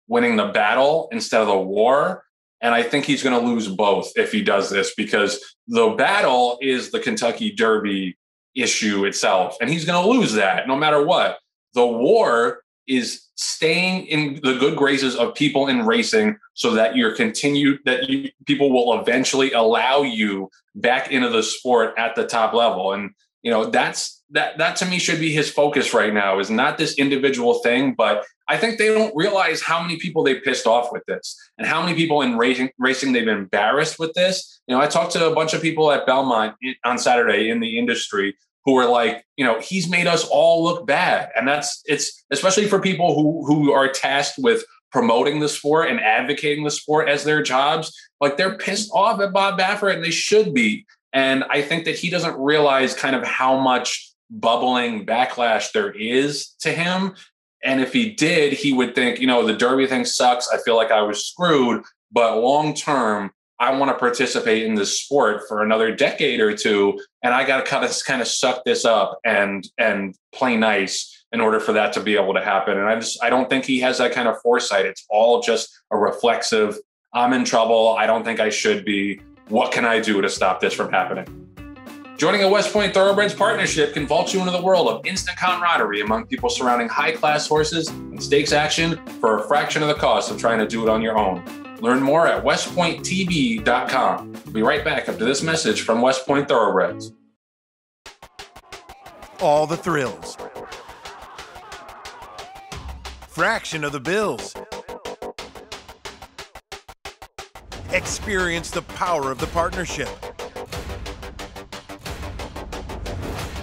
Speaker 1: winning the battle instead of the war. And I think he's going to lose both if he does this, because the battle is the Kentucky Derby issue itself. And he's going to lose that no matter what. The war is staying in the good graces of people in racing so that people will eventually allow you back into the sport at the top level. And, that to me should be his focus right now, is not this individual thing, but I think they don't realize how many people they pissed off with this and how many people in racing they've embarrassed with this. I talked to a bunch of people at Belmont on Saturday in the industry who were like, he's made us all look bad. And it's especially for people who are tasked with promoting the sport and advocating the sport as their jobs. Like, they're pissed off at Bob Baffert, and they should be. And I think that he doesn't realize kind of how much bubbling backlash there is to him. And if he did, he would think, the Derby thing sucks. I feel like I was screwed. But long term, I want to participate in this sport for another decade or two. And I got to kind of suck this up and play nice in order for that to be able to happen. And I don't think he has that kind of foresight. It's all just a reflexive, I'm in trouble. I don't think I should be. What can I do to stop this from happening? Joining a West Point Thoroughbreds partnership can vault you into the world of instant camaraderie among people surrounding high-class horses and stakes action for a fraction of the cost of trying to do it on your own. Learn more at westpointtb.com. We'll be right back after this message from West Point Thoroughbreds.
Speaker 7: All the thrills. Fraction of the bills. Experience the power of the partnership.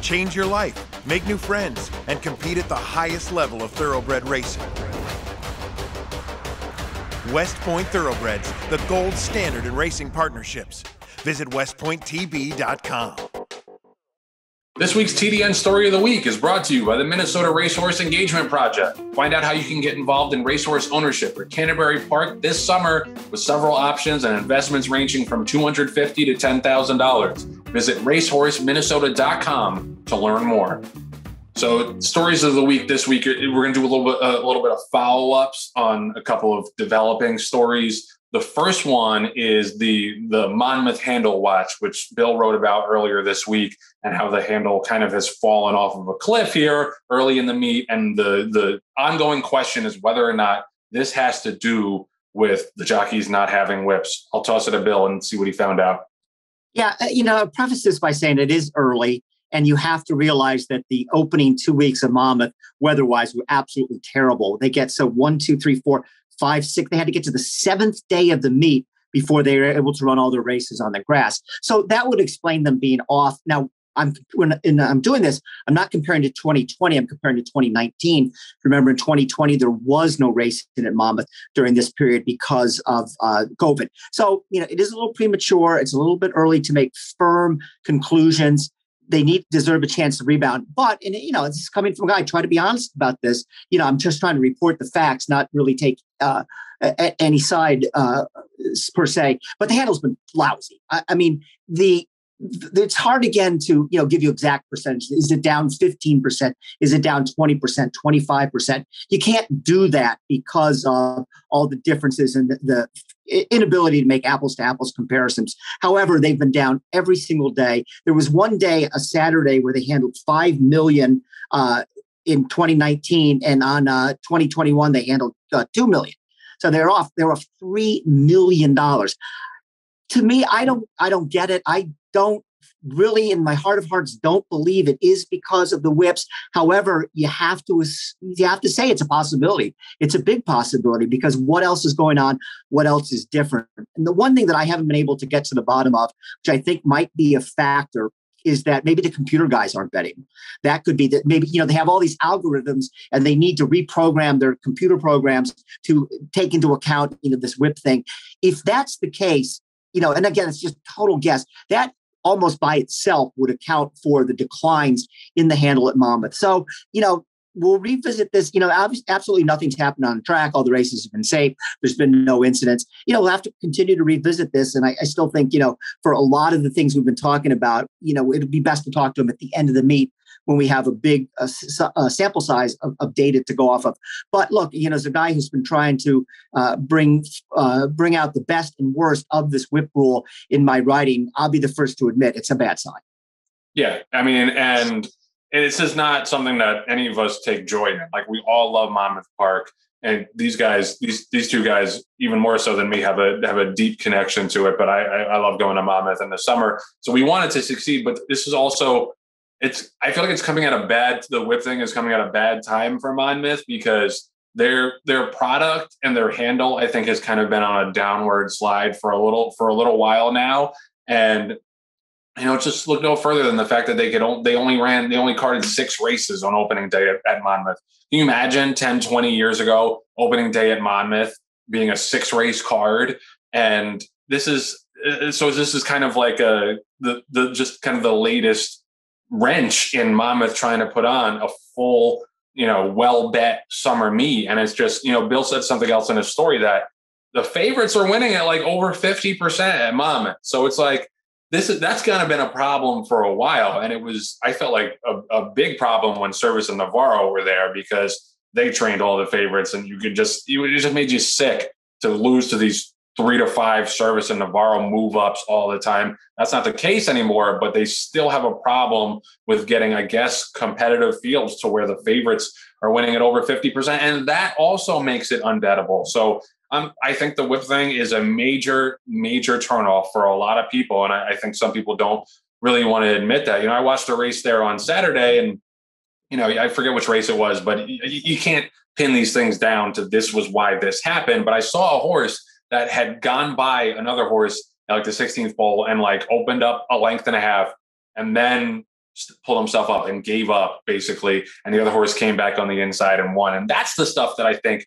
Speaker 7: Change your life, make new friends, and compete at the highest level of thoroughbred racing. West Point Thoroughbreds, the gold standard in racing partnerships. Visit westpointtb.com.
Speaker 1: This week's TDN Story of the Week is brought to you by the Minnesota Racehorse Engagement Project. Find out how you can get involved in racehorse ownership at Canterbury Park this summer with several options and investments ranging from $250 to $10,000. Visit racehorseminnesota.com to learn more. So, stories of the week this week, we're going to do a little bit of follow-ups on a couple of developing stories. The first one is the Monmouth handle watch, which Bill wrote about earlier this week, and how the handle kind of has fallen off of a cliff here early in the meet. And the ongoing question is whether or not this has to do with the jockeys not having whips. I'll toss it to Bill and see what he found out.
Speaker 2: Yeah, I'll preface this by saying it is early, and you have to realize that the opening 2 weeks of Monmouth, weather-wise, were absolutely terrible. They get 1, 2, 3, 4, 5, 6. They had to get to the 7th day of the meet before they were able to run all their races on the grass. So that would explain them being off. Now, when I'm doing this, I'm not comparing to 2020. I'm comparing to 2019. Remember, in 2020, there was no racing at Monmouth during this period because of COVID. So, it is a little premature. It's a little bit early to make firm conclusions. They deserve a chance to rebound. But, this is coming from a guy. I try to be honest about this. I'm just trying to report the facts, not really take any side per se. But the handle's been lousy. It's hard again to give you exact percentages. Is it down 15%? Is it down 20%, 25%? You can't do that because of all the differences and the inability to make apples to apples comparisons. However, they've been down every single day. There was one day, a Saturday, where they handled 5 million in 2019, and on 2021 they handled 2 million. So they're off $3 million. To me, I don't get it. I don't really, in my heart of hearts, don't believe it is because of the whips. However, you have to say it's a possibility. It's a big possibility because what else is going on? What else is different? And the one thing that I haven't been able to get to the bottom of, which I think might be a factor, is that maybe the computer guys aren't betting. That could be that maybe, they have all these algorithms and they need to reprogram their computer programs to take into account, this whip thing. If that's the case, and again, it's just total guess, that almost by itself would account for the declines in the handle at Monmouth. So, we'll revisit this. Absolutely nothing's happened on the track. All the races have been safe. There's been no incidents. We'll have to continue to revisit this. And I still think, for a lot of the things we've been talking about, it'd be best to talk to them at the end of the meet when we have a big sample size of data to go off of. But look, as a guy who's been trying to bring out the best and worst of this whip rule in my writing, I'll be the first to admit it's a bad sign.
Speaker 1: Yeah, and this is not something that any of us take joy in. Like, we all love Monmouth Park, and these guys, these two guys, even more so than me, have a deep connection to it. But I love going to Monmouth in the summer, so we want it to succeed. But this is also, I feel like it's coming at the whip thing is coming at a bad time for Monmouth, because their product and their handle, I think, has kind of been on a downward slide for a little while now. And just look no further than the fact that they only carded 6 races on opening day at Monmouth. Can you imagine 10, 20 years ago, opening day at Monmouth being a 6-race card? And this is kind of like just kind of the latest wrench in Monmouth trying to put on a full, well bet summer meet. And it's just, Bill said something else in his story that the favorites are winning at like over 50% at Monmouth. So it's like, that's kind of been a problem for a while. And I felt like a big problem when Service and Navarro were there, because they trained all the favorites, and it just made you sick to lose to these 3 to 5 Service and Navarro move ups all the time. That's not the case anymore, but they still have a problem with getting, I guess, competitive fields to where the favorites are winning at over 50%. And that also makes it unbettable. So I think the whip thing is a major, major turnoff for a lot of people. And I think some people don't really want to admit that. I watched a race there on Saturday, and, I forget which race it was, but you can't pin these things down to this was why this happened. But I saw a horse that had gone by another horse at like the 16th pole and like opened up a length and a half, and then pulled himself up and gave up basically. And the other horse came back on the inside and won. And that's the stuff that I think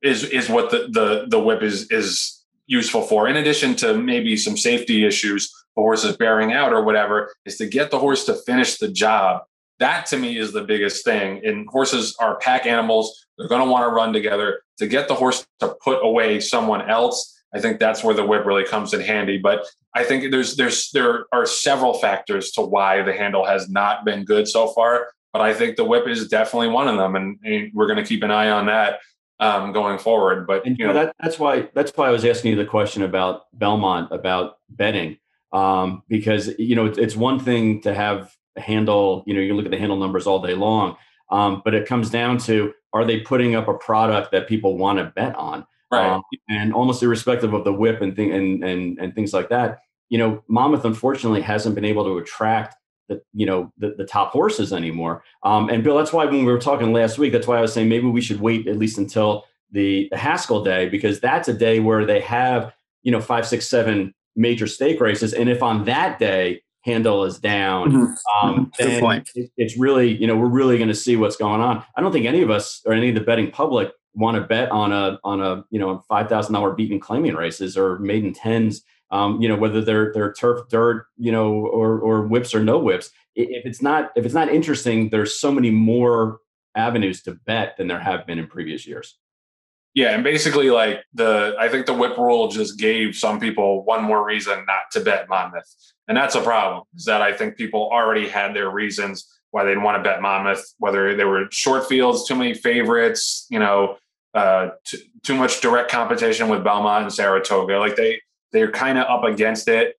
Speaker 1: is what the whip is useful for, in addition to maybe some safety issues the horse is bearing out or whatever, is to get the horse to finish the job. That to me is the biggest thing. And horses are pack animals. They're going to want to run together. To get the horse to put away someone else, I think that's where the whip really comes in handy. But I think there are several factors to why the handle has not been good so far. But I think the whip is definitely one of them, and we're going to keep an eye on that going forward. But
Speaker 3: that's why I was asking you the question about Belmont, about betting, because it's one thing to have a handle. You can look at the handle numbers all day long, but it comes down to, are they putting up a product that people want to bet on?
Speaker 1: Right.
Speaker 3: And almost irrespective of the whip and things like that, Monmouth unfortunately hasn't been able to attract the top horses anymore. And Bill, that's why when we were talking last week, that's why I was saying maybe we should wait at least until the Haskell day, because that's a day where they have 5, 6, 7 major stake races, and if on that day handle is down, then it's really we're really going to see what's going on. I don't think any of us or any of the betting public want to bet on a $5,000 beaten claiming races or maiden tens, whether they're turf, dirt, or whips or no whips. If it's not interesting, there's so many more avenues to bet than there have been in previous years.
Speaker 1: Yeah, and basically, I think the whip rule just gave some people one more reason not to bet Monmouth, and that's a problem. Is that I think people already had their reasons why they'd want to bet Monmouth, whether they were short fields, too many favorites, too much direct competition with Belmont and Saratoga. They're kind of up against it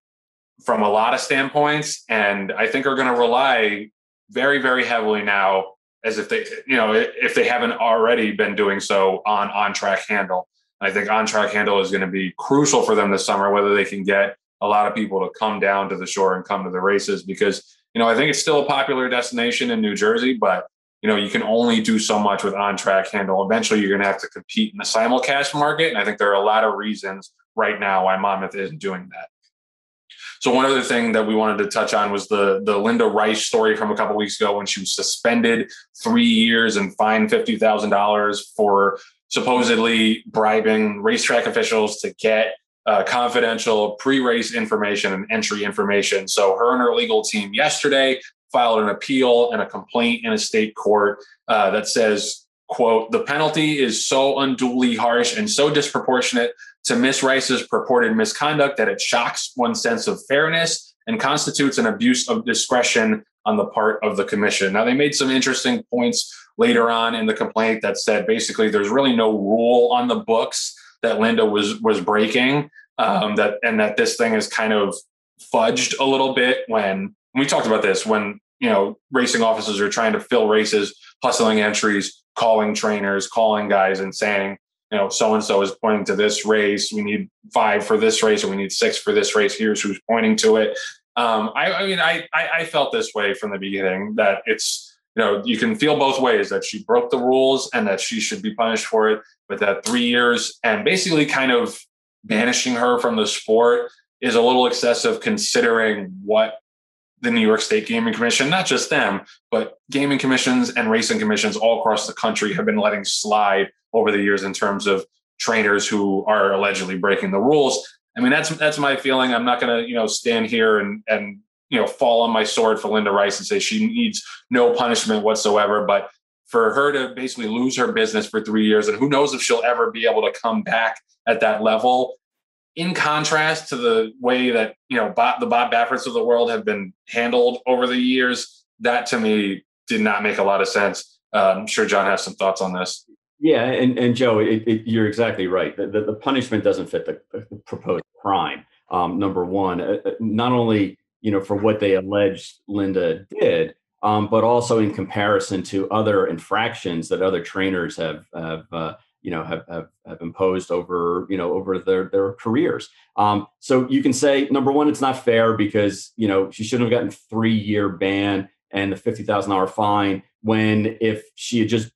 Speaker 1: from a lot of standpoints, and I think are going to rely very, very heavily now, as if they haven't already been doing so, on track handle. I think on track handle is going to be crucial for them this summer, whether they can get a lot of people to come down to the shore and come to the races, because I think it's still a popular destination in New Jersey, but you can only do so much with on-track handle. Eventually, you're going to have to compete in the simulcast market, and I think there are a lot of reasons right now why Monmouth isn't doing that. So one other thing that we wanted to touch on was the Linda Rice story from a couple of weeks ago, when she was suspended 3 years and fined $50,000 for supposedly bribing racetrack officials to get confidential pre-race information and entry information. So her and her legal team yesterday filed an appeal and a complaint in a state court that says, quote, "The penalty is so unduly harsh and so disproportionate to Miss Rice's purported misconduct that it shocks one's sense of fairness and constitutes an abuse of discretion on the part of the commission." Now, they made some interesting points later on in the complaint that said basically there's really no rule on the books that Linda was breaking, that this thing is kind of fudged a little bit when we talked about this, when racing officers are trying to fill races, hustling entries, calling trainers, calling guys and saying, so-and-so is pointing to this race. We need 5 for this race, or we need 6 for this race. Here's who's pointing to it. I felt this way from the beginning, that it's, you can feel both ways, that she broke the rules and that she should be punished for it, but that 3 years and basically kind of banishing her from the sport is a little excessive, considering what the New York State Gaming Commission, not just them, but gaming commissions and racing commissions all across the country have been letting slide over the years in terms of trainers who are allegedly breaking the rules. I mean, that's my feeling. I'm not going to, stand here and fall on my sword for Linda Rice and say she needs no punishment whatsoever. But for her to basically lose her business for 3 years, and who knows if she'll ever be able to come back at that level, in contrast to the way that, the Bob Bafferts of the world have been handled over the years, that to me did not make a lot of sense. I'm sure John has some thoughts on this.
Speaker 3: Yeah, and Joe, you're exactly right. The punishment doesn't fit the proposed crime. Number one, not only for what they alleged Linda did, but also in comparison to other infractions that other trainers have imposed over their careers. So you can say, number one, it's not fair because she shouldn't have gotten 3-year ban and the $50,000 fine, when if she had just,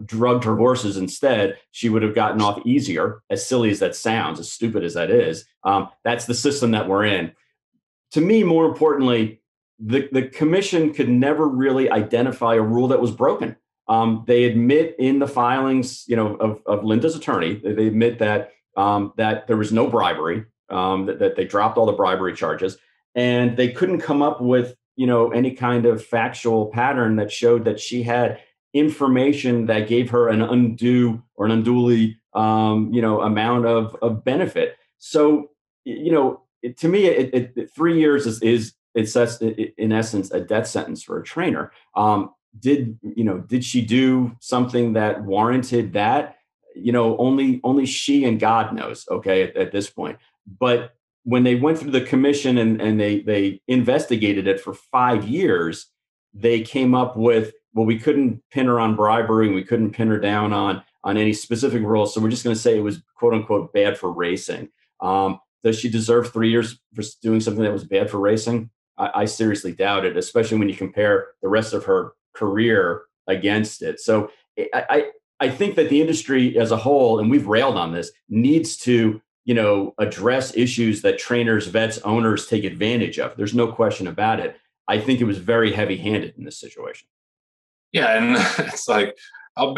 Speaker 3: drugged her horses instead, she would have gotten off easier. As silly as that sounds, as stupid as that is, that's the system that we're in. To me, more importantly, the commission could never really identify a rule that was broken. They admit in the filings, of Linda's attorney, they admit that that there was no bribery, that they dropped all the bribery charges. and they couldn't come up with, any kind of factual pattern that showed that she had information that gave her an undue or an unduly, amount of benefit. So, to me, 3 years is in essence a death sentence for a trainer. Did she do something that warranted that? Only she and God knows. Okay, at this point, but when they went through the commission and they investigated it for 5 years, they came up with, well, we couldn't pin her on bribery and we couldn't pin her down on any specific rules. So we're just going to say it was quote unquote bad for racing. Does she deserve 3 years for doing something that was bad for racing? I seriously doubt it, especially when you compare the rest of her career against it. So I think that the industry as a whole, and we've railed on this, needs to address issues that trainers, vets, owners take advantage of. There's no question about it. I think it was very heavy-handed in this situation.
Speaker 1: Yeah, and it's like, I'm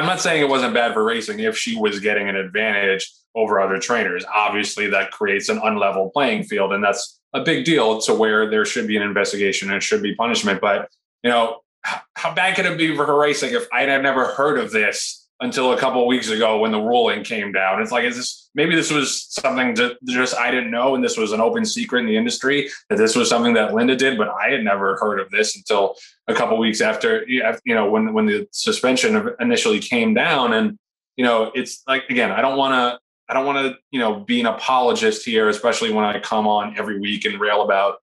Speaker 1: not saying it wasn't bad for racing if she was getting an advantage over other trainers. Obviously, that creates an unlevel playing field, and that's a big deal to where there should be an investigation and should be punishment. But, how bad could it be for her racing if I had never heard of this until a couple of weeks ago when the ruling came down? It's like, maybe this was something just I didn't know, and this was an open secret in the industry that this was something that Linda did, but I had never heard of this until a couple of weeks after, when the suspension initially came down. And, it's like, again, I don't want to, be an apologist here, especially when I come on every week and rail about,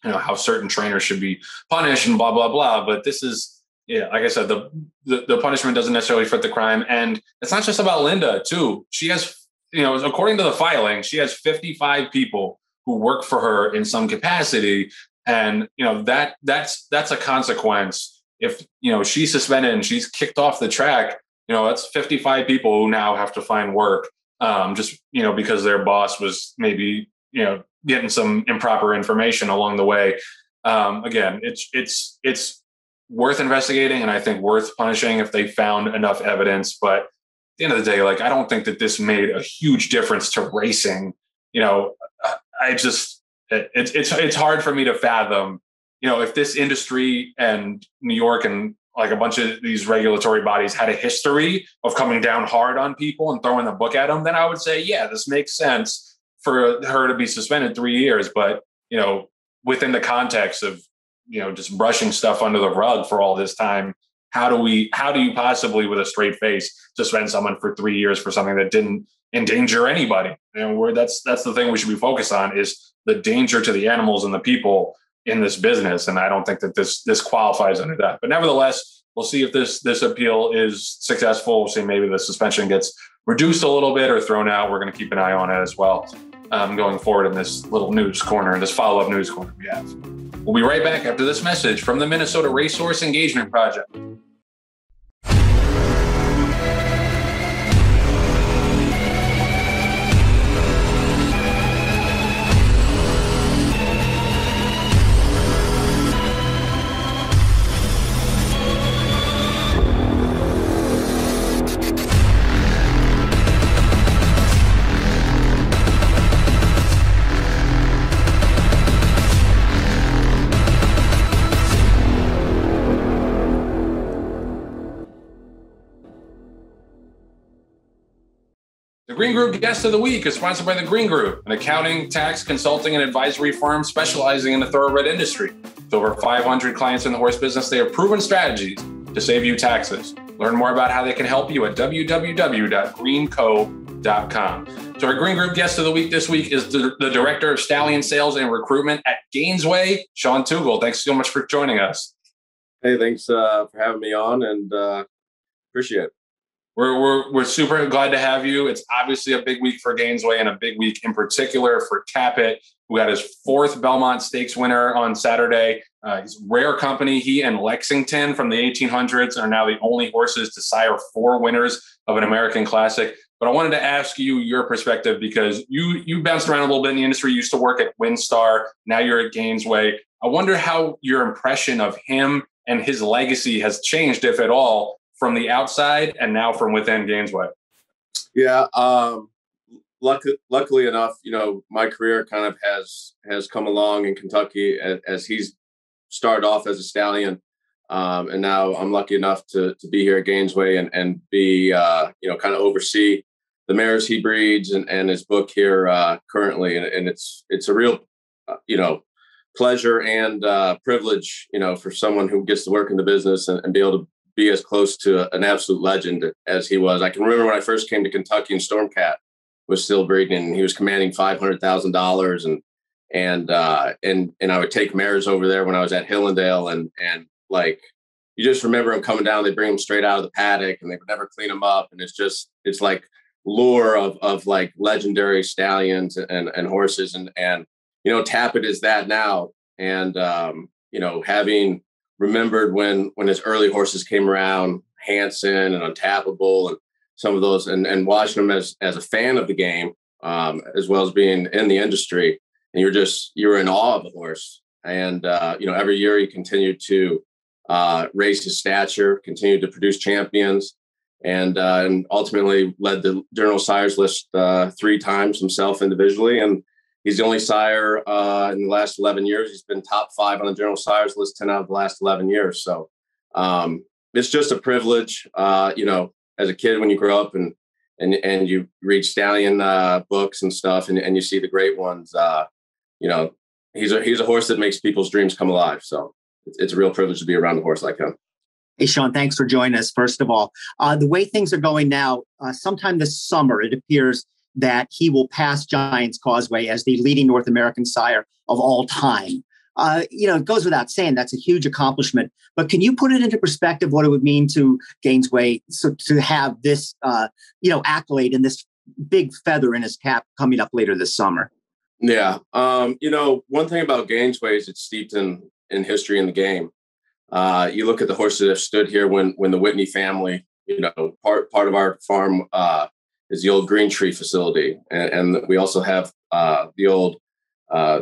Speaker 1: how certain trainers should be punished and blah, blah, blah. But this is, like I said, the punishment doesn't necessarily fit the crime. And it's not just about Linda too. She has, according to the filing, she has 55 people who work for her in some capacity. And, that's a consequence. If, she's suspended and she's kicked off the track, that's 55 people who now have to find work, just, because their boss was maybe, getting some improper information along the way. Again, it's worth investigating, and I think worth punishing if they found enough evidence. But at the end of the day, like, I don't think that this made a huge difference to racing. It's hard for me to fathom, if this industry and New York and like a bunch of these regulatory bodies had a history of coming down hard on people and throwing the book at them, then I would say, yeah, this makes sense for her to be suspended 3 years. But, within the context of, just brushing stuff under the rug for all this time, how do you possibly with a straight face suspend someone for 3 years for something that didn't endanger anybody? And that's the thing we should be focused on, is the danger to the animals and the people in this business. And I don't think that this qualifies under that. But nevertheless, we'll see if this appeal is successful. We'll see maybe the suspension gets reduced a little bit or thrown out. We're going to keep an eye on it as well, going forward in this little news corner, this follow-up news corner we have. We'll be right back after this message from the Minnesota Racehorse Engagement Project. Green Group Guest of the Week is sponsored by the Green Group, an accounting, tax, consulting, and advisory firm specializing in the thoroughbred industry. With over 500 clients in the horse business, they have proven strategies to save you taxes. Learn more about how they can help you at www.greenco.com. So our Green Group Guest of the Week this week is the Director of Stallion Sales and Recruitment at Gainesway, Sean Tugel. Thanks so much for joining us.
Speaker 8: Hey, thanks for having me on, and appreciate it.
Speaker 1: We're super glad to have you. It's obviously a big week for Gainesway, and a big week in particular for Tapit, who got his 4th Belmont Stakes winner on Saturday. He's rare company. He and Lexington from the 1800s are now the only horses to sire 4 winners of an American Classic. But I wanted to ask you your perspective, because you bounced around a little bit in the industry. You used to work at Winstar. Now you're at Gainesway. I wonder how your impression of him and his legacy has changed, if at all, from the outside and now from within Gainesway.
Speaker 8: Yeah. luckily enough, my career kind of has come along in Kentucky as he's started off as a stallion. And now I'm lucky enough to be here at Gainesway and be, kind of oversee the mares he breeds and his book here currently. And it's a real, pleasure and privilege, for someone who gets to work in the business and be able to be as close to an absolute legend as he was. I can remember when I first came to Kentucky and Stormcat was still breeding, and he was commanding $500,000 and I would take mares over there when I was at Hillendale and like, you just remember them coming down, they bring them straight out of the paddock and they would never clean them up. And it's like lure of like legendary stallions and horses and Tapit is that now. And, having remembered when his early horses came around, Hanson and Untappable and some of those and watching them as a fan of the game, as well as being in the industry. And you're in awe of the horse. And, every year he continued to raise his stature, continued to produce champions, and ultimately led the Journal Sires list 3 times himself individually. And he's the only sire in the last 11 years. He's been top 5 on the Journal Sires list 10 out of the last 11 years. So it's just a privilege, as a kid when you grow up and you read stallion books and stuff and you see the great ones, he's a horse that makes people's dreams come alive. So it's a real privilege to be around a horse like him.
Speaker 2: Hey, Sean, thanks for joining us. First of all, the way things are going now, sometime this summer, it appears that he will pass Giants Causeway as the leading North American sire of all time. It goes without saying that's a huge accomplishment. But can you put it into perspective what it would mean to Gainesway to have this, accolade and this big feather in his cap coming up later this summer?
Speaker 8: Yeah. One thing about Gainesway is it's steeped in history in the game. You look at the horses that have stood here when the Whitney family, part of our farm is the old Green Tree facility. And we also have the old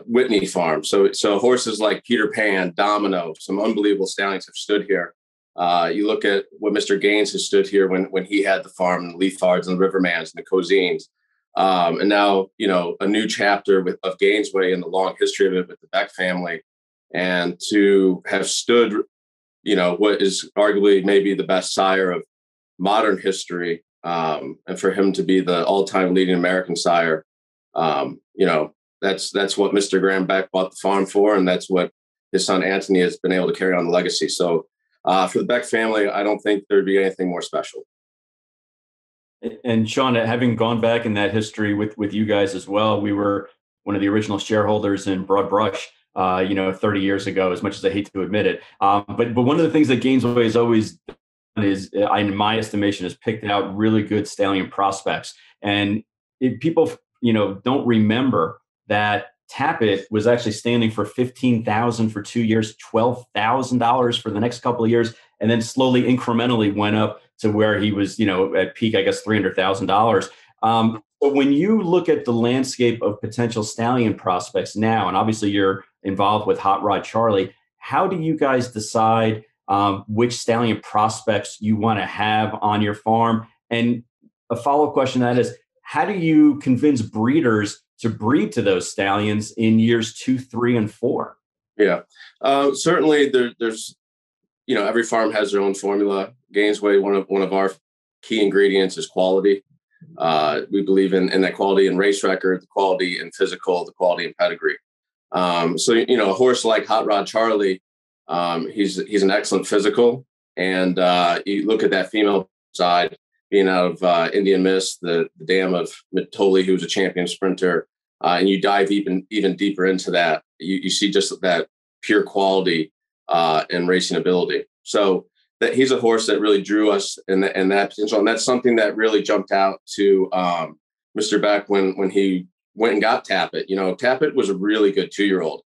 Speaker 8: Whitney farm. So horses like Peter Pan, Domino, some unbelievable stallions have stood here. You look at what Mr. Gaines has stood here when he had the farm, the Leafards and the Rivermans and the Cozines. And now, a new chapter of Gainesway and the long history of it with the Beck family. And to have stood, what is arguably maybe the best sire of modern history, and for him to be the all-time leading American sire, that's what Mr. Graham Beck bought the farm for, and that's what his son Anthony has been able to carry on the legacy. So for the Beck family, I don't think there'd be anything more special.
Speaker 3: And Sean, having gone back in that history with you guys as well, we were one of the original shareholders in Broad Brush, 30 years ago, as much as I hate to admit it. But one of the things that Gainesway has always done is, in my estimation, has picked out really good stallion prospects. And people, don't remember that Tapit was actually standing for $15,000 for 2 years, $12,000 for the next couple of years, and then slowly incrementally went up to where he was, at peak, I guess, $300,000. But when you look at the landscape of potential stallion prospects now, and obviously you're involved with Hot Rod Charlie, how do you guys decide which stallion prospects you want to have on your farm? And a follow-up question to that is, how do you convince breeders to breed to those stallions in years 2, 3, and 4?
Speaker 8: Yeah, certainly there's, every farm has their own formula. Gainesway, one of our key ingredients is quality. We believe in that quality in race record, the quality in physical, the quality in pedigree. So a horse like Hot Rod Charlie, he's an excellent physical, and you look at that female side being out of Indian Miss, the dam of Mitoli, who was a champion sprinter, and you dive even deeper into that, you see just that pure quality and racing ability. So that he's a horse that really drew us in that potential. And that's something that really jumped out to Mr. Beck when he went and got Tapit. Tapit was a really good 2-year-old.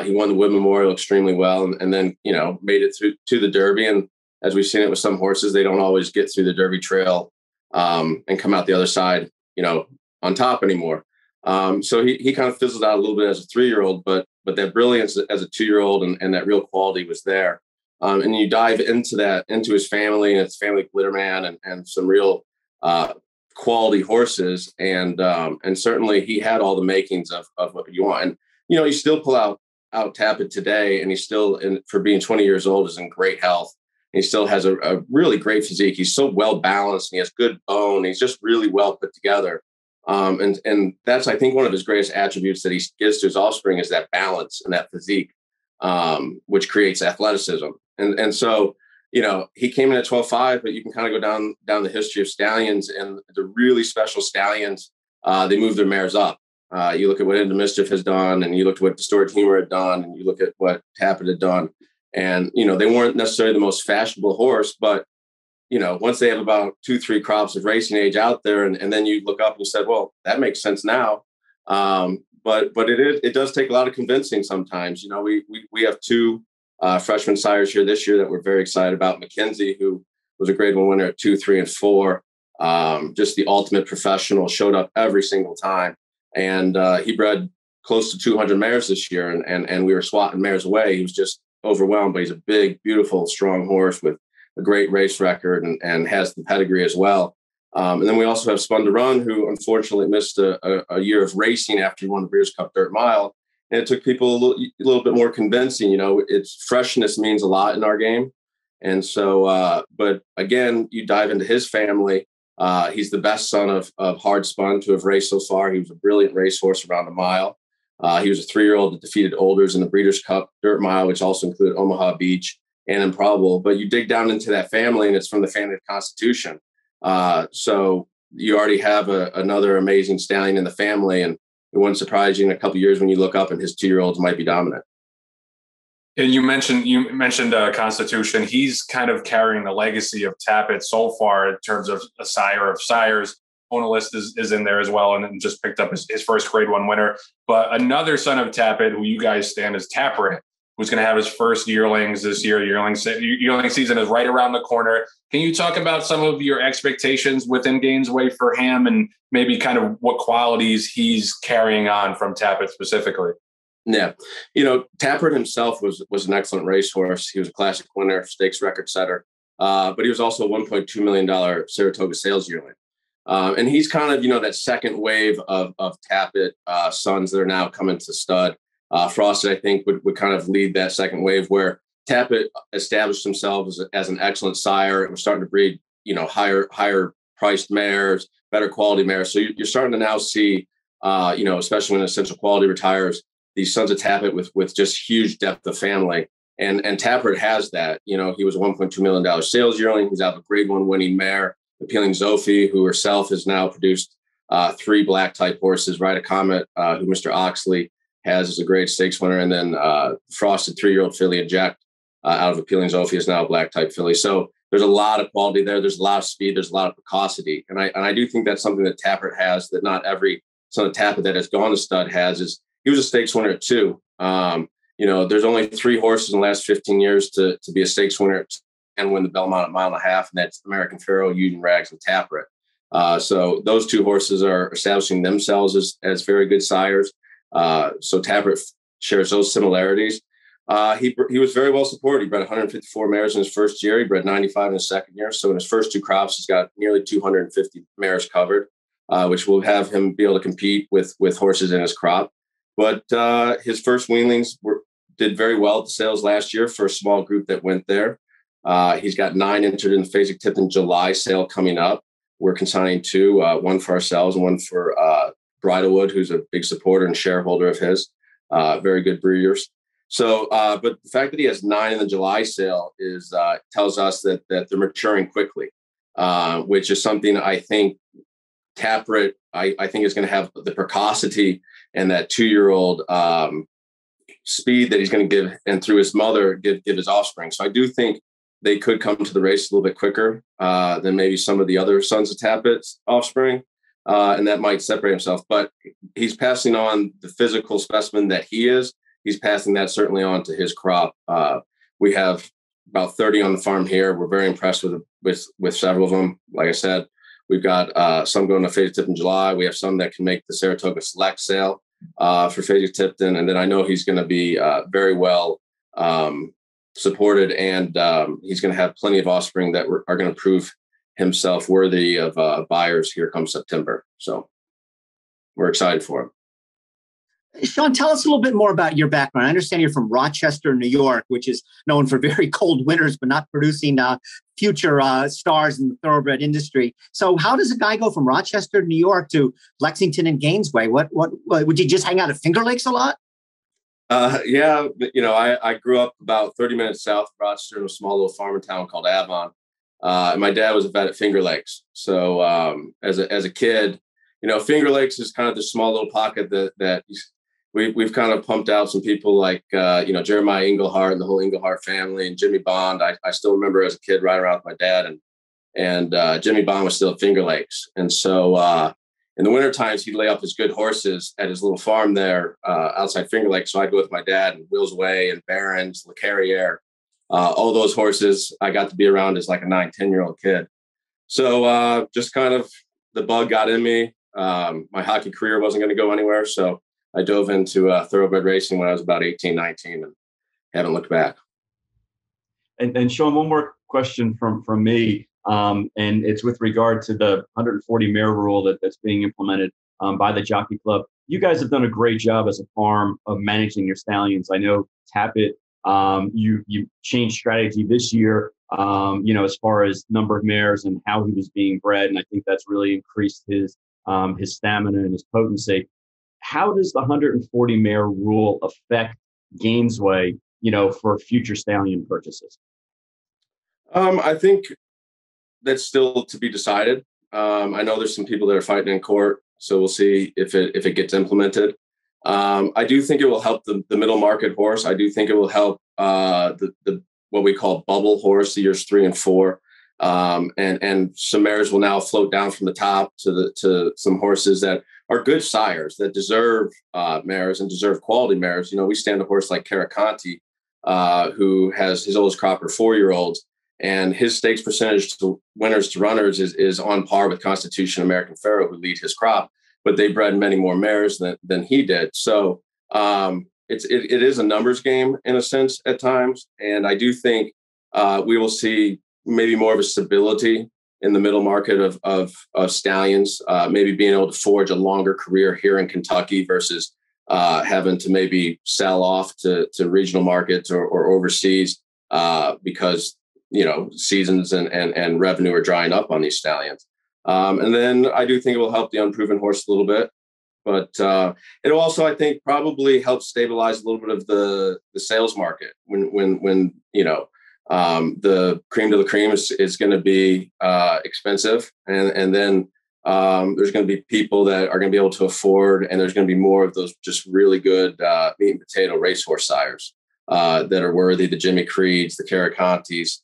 Speaker 8: He won the Wood Memorial extremely well and then, made it through to the Derby. And as we've seen it with some horses, they don't always get through the Derby trail and come out the other side, on top anymore. So he kind of fizzled out a little bit as a 3-year-old, but that brilliance as a 2-year-old and that real quality was there. And you dive into his family and his family Glitterman and some real quality horses, and certainly he had all the makings of what you want. And you still pull out Tapit today, and he's still, for being 20 years old, is in great health. And he still has a really great physique. He's so well balanced, and he has good bone. He's just really well put together. And that's, I think, one of his greatest attributes that he gives to his offspring is that balance and that physique, which creates athleticism. And so, he came in at 12.5, but you can kind of go down the history of stallions, and the really special stallions, they move their mares up. You look at what Into Mischief has done, and you look at what Distorted Humor had done, and you look at what Tapit had done. And, they weren't necessarily the most fashionable horse, but, once they have about 2-3 crops of racing age out there, and then you look up and you said, well, that makes sense now. But it does take a lot of convincing sometimes. We have 2 freshman sires here this year that we're very excited about. Mackenzie, who was a grade 1 winner at 2, 3, and 4, just the ultimate professional, showed up every single time. And he bred close to 200 mares this year, and we were swatting mares away. He was just overwhelmed, but he's a big, beautiful, strong horse with a great race record and has the pedigree as well. And then we also have Spun to Run, who unfortunately missed a year of racing after he won the Breeders' Cup Dirt Mile. And it took people a little bit more convincing. Its freshness means a lot in our game. And so, but again, you dive into his family. He's the best son of Hard Spun to have raced so far. He was a brilliant racehorse around a mile. He was a 3-year-old that defeated Olders in the Breeders' Cup Dirt Mile, which also included Omaha Beach and Improbable. But you dig down into that family, and it's from the family of Constitution. So you already have another amazing stallion in the family, and it wouldn't surprise you in a couple of years when you look up and his 2-year-olds might be dominant.
Speaker 1: And you mentioned Constitution. He's kind of carrying the legacy of Tapit so far in terms of a sire of sires. Onalist is in there as well, and just picked up his first grade 1 winner. But another son of Tapit, who you guys stand as Tapit, who's going to have his first yearlings this year. Yearling season is right around the corner. Can you talk about some of your expectations within Gainesway for him, and maybe kind of what qualities he's carrying on from Tapit specifically?
Speaker 8: Yeah. Tapit himself was an excellent racehorse. He was a classic winner, stakes record setter, but he was also a $1.2 million Saratoga sales yearling. And he's kind of, that second wave of Tapit sons that are now coming to stud. Frosted, I think, would kind of lead that second wave, where Tapit established himself as an excellent sire and was starting to breed, higher priced mares, better quality mares. So you're starting to now see, especially when Essential Quality retires, these sons of Tapit with just huge depth of family. And Tapit has that. He was a $1.2 million sales yearling. He's out of a grade 1 winning mare, Appealing Zophie, who herself has now produced 3 black type horses, Ride a Comet, who Mr. Oxley has as a grade stakes winner. And then Frosted 3-year-old filly Inject out of Appealing Zophie is now a black type filly. So there's a lot of quality there. There's a lot of speed. There's a lot of precocity. And I do think that's something that Tapit has that not every son of Tapit that has gone to stud has. Is he was a stakes winner too. There's only 3 horses in the last 15 years to be a stakes winner and win the Belmont at 1.5 miles, and that's American Pharoah, Union Rags, and Tapit. So those 2 horses are establishing themselves as very good sires. So Tapit shares those similarities. He was very well supported. He bred 154 mares in his first year. He bred 95 in his second year. So in his first 2 crops, he's got nearly 250 mares covered, which will have him be able to compete with horses in his crop. But his first weanlings did very well at the sales last year for a small group that went there. He's got 9 entered in the Fasig-Tipton July sale coming up. We're consigning 2, one for ourselves and one for Bridlewood, who's a big supporter and shareholder of his. Very good breeders. So, but the fact that he has 9 in the July sale tells us that they're maturing quickly, which is something I think Tapit, I think is going to have the precocity and that 2-year-old speed that he's going to give, and through his mother, give his offspring. So I do think they could come to the race a little bit quicker than maybe some of the other sons of Tapit's offspring. And that might separate himself, but he's passing on the physical specimen that he is. He's passing that certainly on to his crop. We have about 30 on the farm here. We're very impressed with several of them. Like I said, we've got some going to Fasig-Tipton in July. We have some that can make the Saratoga Select sale for Fasig-Tipton. And then I know he's going to be very well supported, and he's going to have plenty of offspring that are going to prove himself worthy of buyers here come September. So we're excited for him.
Speaker 2: Sean, tell us a little bit more about your background. I understand you're from Rochester, New York, which is known for very cold winters, but not producing future stars in the thoroughbred industry. So how does a guy go from Rochester, New York to Lexington and Gainesway? What would you just hang out at Finger Lakes a lot?
Speaker 8: Yeah, I grew up about 30 minutes south of Rochester in a small little farming town called Avon. And my dad was a vet at Finger Lakes. So as a kid, Finger Lakes is kind of the small little pocket that we've kind of pumped out some people like, Jeremiah Englehart and the whole Englehart family and Jimmy Bond. I still remember as a kid riding around with my dad and Jimmy Bond was still at Finger Lakes. And so in the winter times, he'd lay up his good horses at his little farm there outside Finger Lakes. So I'd go with my dad and Will's Way and Barons, Le Carriere, all those horses I got to be around as like a 9-10-year-old kid. So just kind of the bug got in me. My hockey career wasn't going to go anywhere. So I dove into thoroughbred racing when I was about 18, 19 and haven't looked back.
Speaker 3: And Sean, one more question from me. And it's with regard to the 140 mare rule that's being implemented by the Jockey Club. You guys have done a great job as a farm of managing your stallions. I know Tapit, you changed strategy this year, as far as number of mares and how he was being bred. And I think that's really increased his stamina and his potency. How does the 140 mare rule affect Gainesway, for future stallion purchases?
Speaker 8: I think that's still to be decided. I know there's some people that are fighting in court, so we'll see if it gets implemented. I do think it will help the middle market horse. I do think it will help the what we call bubble horse, the years 3 and 4. And some mares will now float down from the top to some horses that are good sires that deserve mares and deserve quality mares. We stand a horse like Caraconti, who has his oldest crop are 4-year-olds, and his stakes percentage to winners to runners is on par with Constitution, American Pharoah, who lead his crop, but they bred many more mares than he did. So it is a numbers game in a sense at times, and I do think we will see maybe more of a stability in the middle market of stallions, maybe being able to forge a longer career here in Kentucky versus having to maybe sell off to regional markets or overseas because, seasons and revenue are drying up on these stallions. And then I do think it will help the unproven horse a little bit, but it'll also, I think, probably help stabilize a little bit of the sales market when the cream de la cream is going to be expensive. And then there's going to be people that are going to be able to afford, and there's going to be more of those just really good meat and potato racehorse sires that are worthy, the Jimmy Creeds, the Caracontis,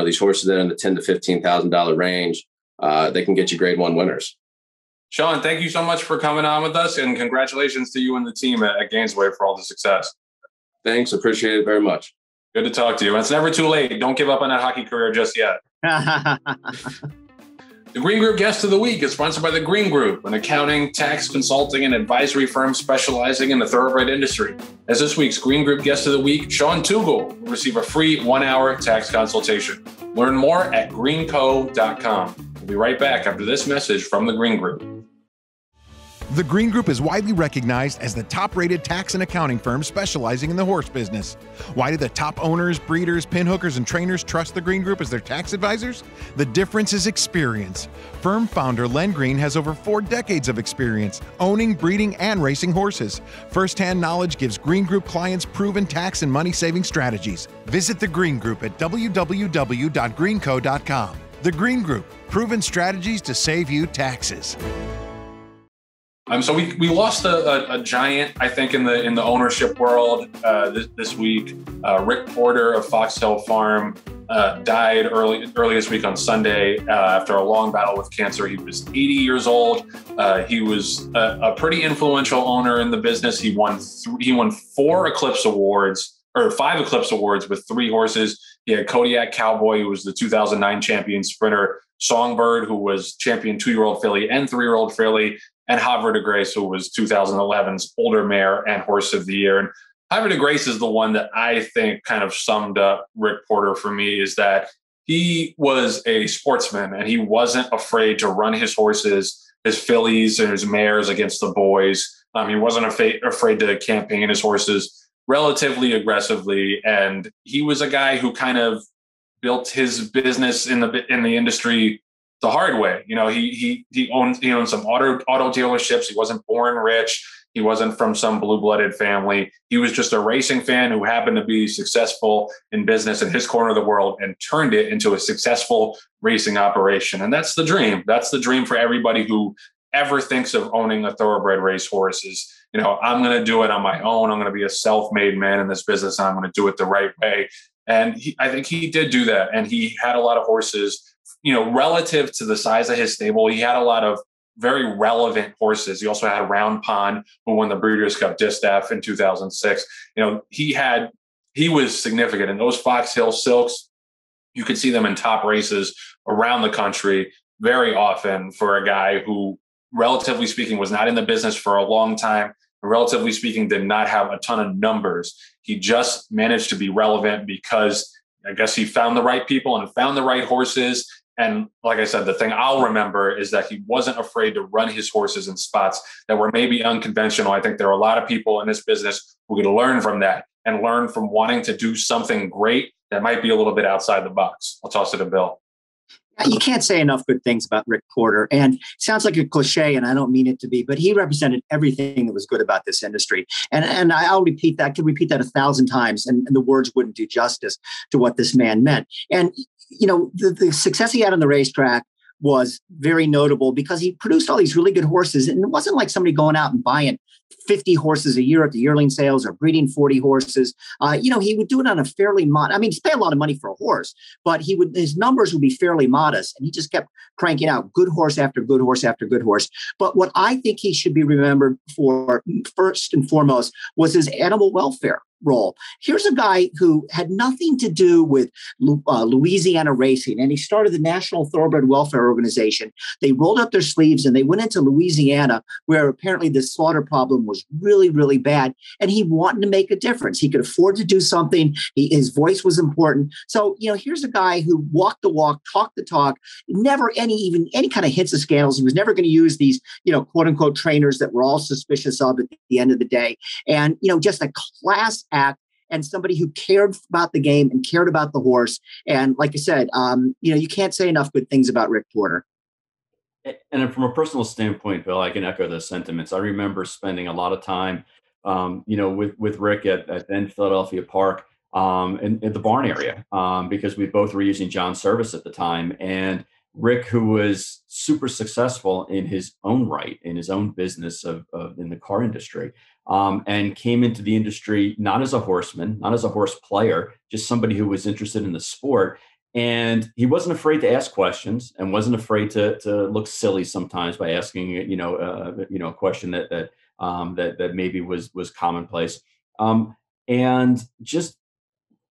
Speaker 8: these horses that are in the $10,000 to $15,000 range, they can get you grade 1 winners.
Speaker 1: Sean, thank you so much for coming on with us, and congratulations to you and the team at Gainesway for all the success.
Speaker 8: Thanks. Appreciate it very much.
Speaker 1: Good to talk to you. And it's never too late. Don't give up on that hockey career just yet. The Green Group Guest of the Week is sponsored by the Green Group, an accounting, tax, consulting, and advisory firm specializing in the thoroughbred industry. As this week's Green Group Guest of the Week, Sean Tugel will receive a free 1-hour tax consultation. Learn more at greenco.com. We'll be right back after this message from the Green Group.
Speaker 7: The Green Group is widely recognized as the top-rated tax and accounting firm specializing in the horse business. Why do the top owners, breeders, pinhookers, and trainers trust the Green Group as their tax advisors? The difference is experience. Firm founder Len Green has over 4 decades of experience owning, breeding, and racing horses. First-hand knowledge gives Green Group clients proven tax and money-saving strategies. Visit the Green Group at www.greenco.com. The Green Group, proven strategies to save you taxes.
Speaker 1: So we lost a giant, I think, in the ownership world this week. Rick Porter of Fox Hill Farm died early this week on Sunday after a long battle with cancer. He was 80 years old. He was a pretty influential owner in the business. He won 4 Eclipse Awards, or 5 Eclipse Awards with 3 horses. He had Kodiak Cowboy, who was the 2009 champion sprinter, Songbird, who was champion 2-year-old filly and 3-year-old filly, and Havre de Grace, who was 2011's older mare and horse of the year. And Havre de Grace is the one that I think kind of summed up Rick Porter for me, is that he was a sportsman, and he wasn't afraid to run his horses, his fillies and his mares against the boys. He wasn't afraid to campaign his horses relatively aggressively. And he was a guy who kind of built his business in the industry the hard way. He owned some auto dealerships. He wasn't born rich. He wasn't from some blue-blooded family. He was just a racing fan who happened to be successful in business in his corner of the world and turned it into a successful racing operation. And that's the dream. That's the dream for everybody who ever thinks of owning a thoroughbred racehorse is, I'm going to do it on my own. I'm going to be a self-made man in this business. And I'm going to do it the right way. And I think he did do that. And he had a lot of horses, relative to the size of his stable. He had a lot of very relevant horses. He also had Round Pond, who won the Breeders' Cup Distaff in 2006. He was significant. And those Fox Hill Silks, you could see them in top races around the country very often for a guy who, relatively speaking, was not in the business for a long time. Relatively speaking, did not have a ton of numbers. He just managed to be relevant because I guess he found the right people and found the right horses. And like I said, the thing I'll remember is that he wasn't afraid to run his horses in spots that were maybe unconventional. I think there are a lot of people in this business who could learn from that and learn from wanting to do something great that might be a little bit outside the box. I'll toss it to Bill.
Speaker 2: You can't say enough good things about Rick Porter. And it sounds like a cliche, and I don't mean it to be, but he represented everything that was good about this industry. And I'll repeat that, could repeat that 1,000 times, and the words wouldn't do justice to what this man meant. And, the success he had on the racetrack was very notable because he produced all these really good horses. And it wasn't like somebody going out and buying 50 horses a year at the yearling sales or breeding 40 horses. He would do it on a fairly he'd pay a lot of money for a horse, but his numbers would be fairly modest. And he just kept cranking out good horse after good horse after good horse. But what I think he should be remembered for first and foremost was his animal welfare role. Here's a guy who had nothing to do with Louisiana racing, and he started the National Thoroughbred Welfare Organization. They rolled up their sleeves and they went into Louisiana, where apparently the slaughter problem was really, really bad, and he wanted to make a difference. He could afford to do something. His voice was important. So, here's a guy who walked the walk, talked the talk, never any kind of hints of scandals. He was never going to use these, quote unquote trainers that we're all suspicious of at the end of the day. And, just a class act and somebody who cared about the game and cared about the horse. And like I said, you can't say enough good things about Rick Porter.
Speaker 3: And from a personal standpoint, Bill, I can echo those sentiments. I remember spending a lot of time, with Rick at then Philadelphia Park, in the barn area, because we both were using John's service at the time. And Rick, who was super successful in his own right, in his own business in the car industry, and came into the industry not as a horseman, not as a horse player, just somebody who was interested in the sport. And he wasn't afraid to ask questions and wasn't afraid to look silly sometimes by asking, a question that maybe was commonplace, and just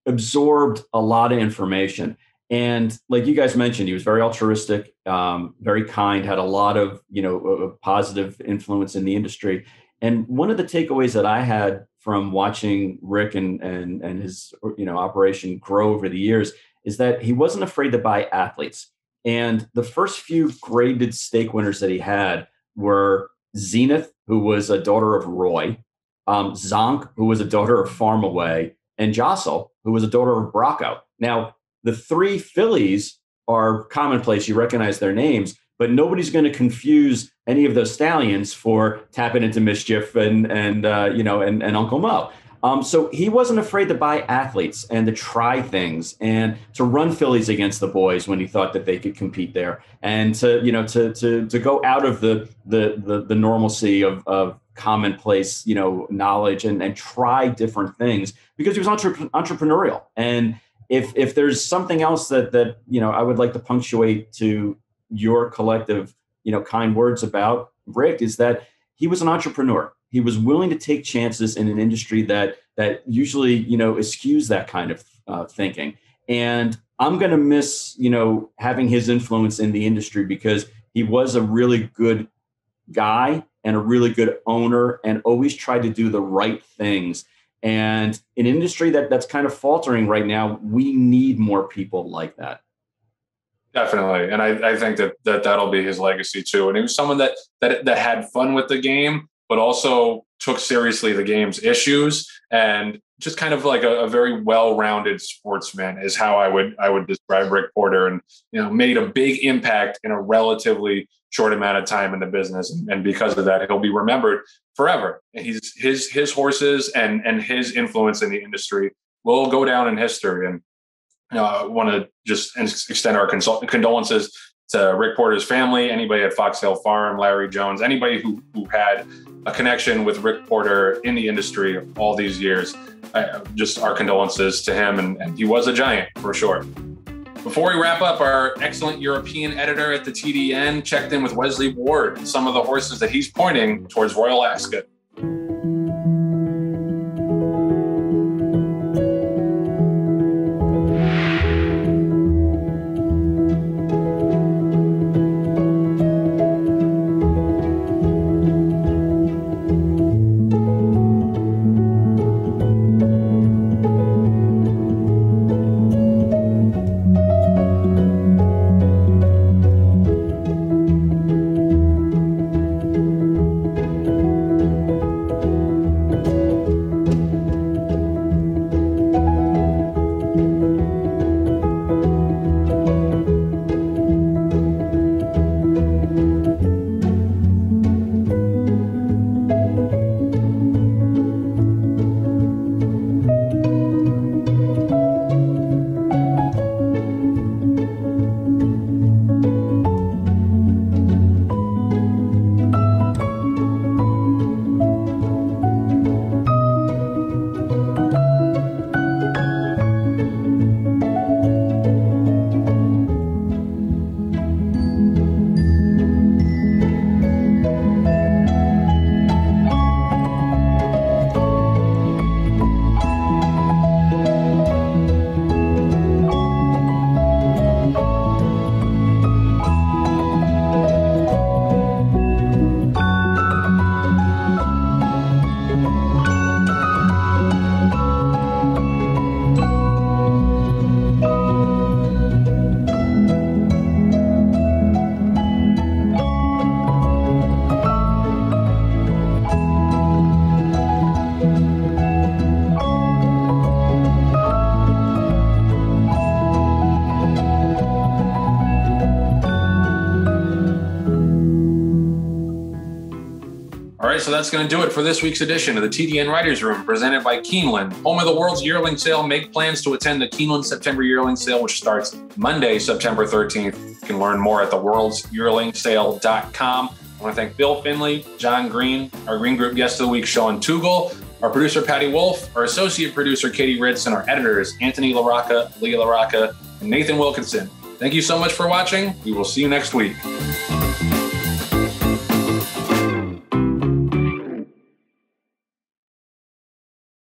Speaker 3: absorbed a lot of information. And like you guys mentioned, he was very altruistic, very kind, had a lot of, a positive influence in the industry. And one of the takeaways that I had from watching Rick and his, operation grow over the years is that he wasn't afraid to buy athletes. And the first few graded stake winners that he had were Zenith, who was a daughter of Roy, Zonk, who was a daughter of Farmaway, and Jostle, who was a daughter of Bracco. Now, the three fillies are commonplace. You recognize their names, but nobody's going to confuse any of those stallions for Tapit into Mischief and Uncle Mo. So he wasn't afraid to buy athletes and to try things and to run fillies against the boys when he thought that they could compete there, and to go out of the normalcy of commonplace knowledge and try different things because he was entrepreneurial. And if there's something else that I would like to punctuate to your collective kind words about Rick is that he was an entrepreneur. He was willing to take chances in an industry that usually, eschews that kind of thinking. And I'm going to miss, having his influence in the industry because he was a really good guy and a really good owner and always tried to do the right things. And in an industry that's kind of faltering right now, we need more people like that.
Speaker 1: Definitely. And I think that'll be his legacy too. And he was someone that had fun with the game, but also took seriously the game's issues, and just kind of like a very well-rounded sportsman is how I would describe Rick Porter, and, made a big impact in a relatively short amount of time in the business. And because of that, he'll be remembered forever. And his horses and his influence in the industry will go down in history. And I want to just extend our condolences to Rick Porter's family, anybody at Fox Hill Farm, Larry Jones, anybody who had a connection with Rick Porter in the industry all these years. Just our condolences to him, and he was a giant for sure. Before we wrap up, our excellent European editor at the TDN checked in with Wesley Ward and some of the horses that he's pointing towards Royal Ascot. So that's going to do it for this week's edition of the TDN Writers Room, presented by Keeneland, home of the world's yearling sale. Make plans to attend the Keeneland September yearling sale, which starts Monday, September 13th. You can learn more at theworldsyearlingsale.com. I want to thank Bill Finley, John Green, our Green Group guest of the week, Sean Tugel, our producer, Patty Wolf, our associate producer, Katie Ritz, and our editors, Anthony LaRocca, Leah LaRocca, and Nathan Wilkinson. Thank you so much for watching. We will see you next week.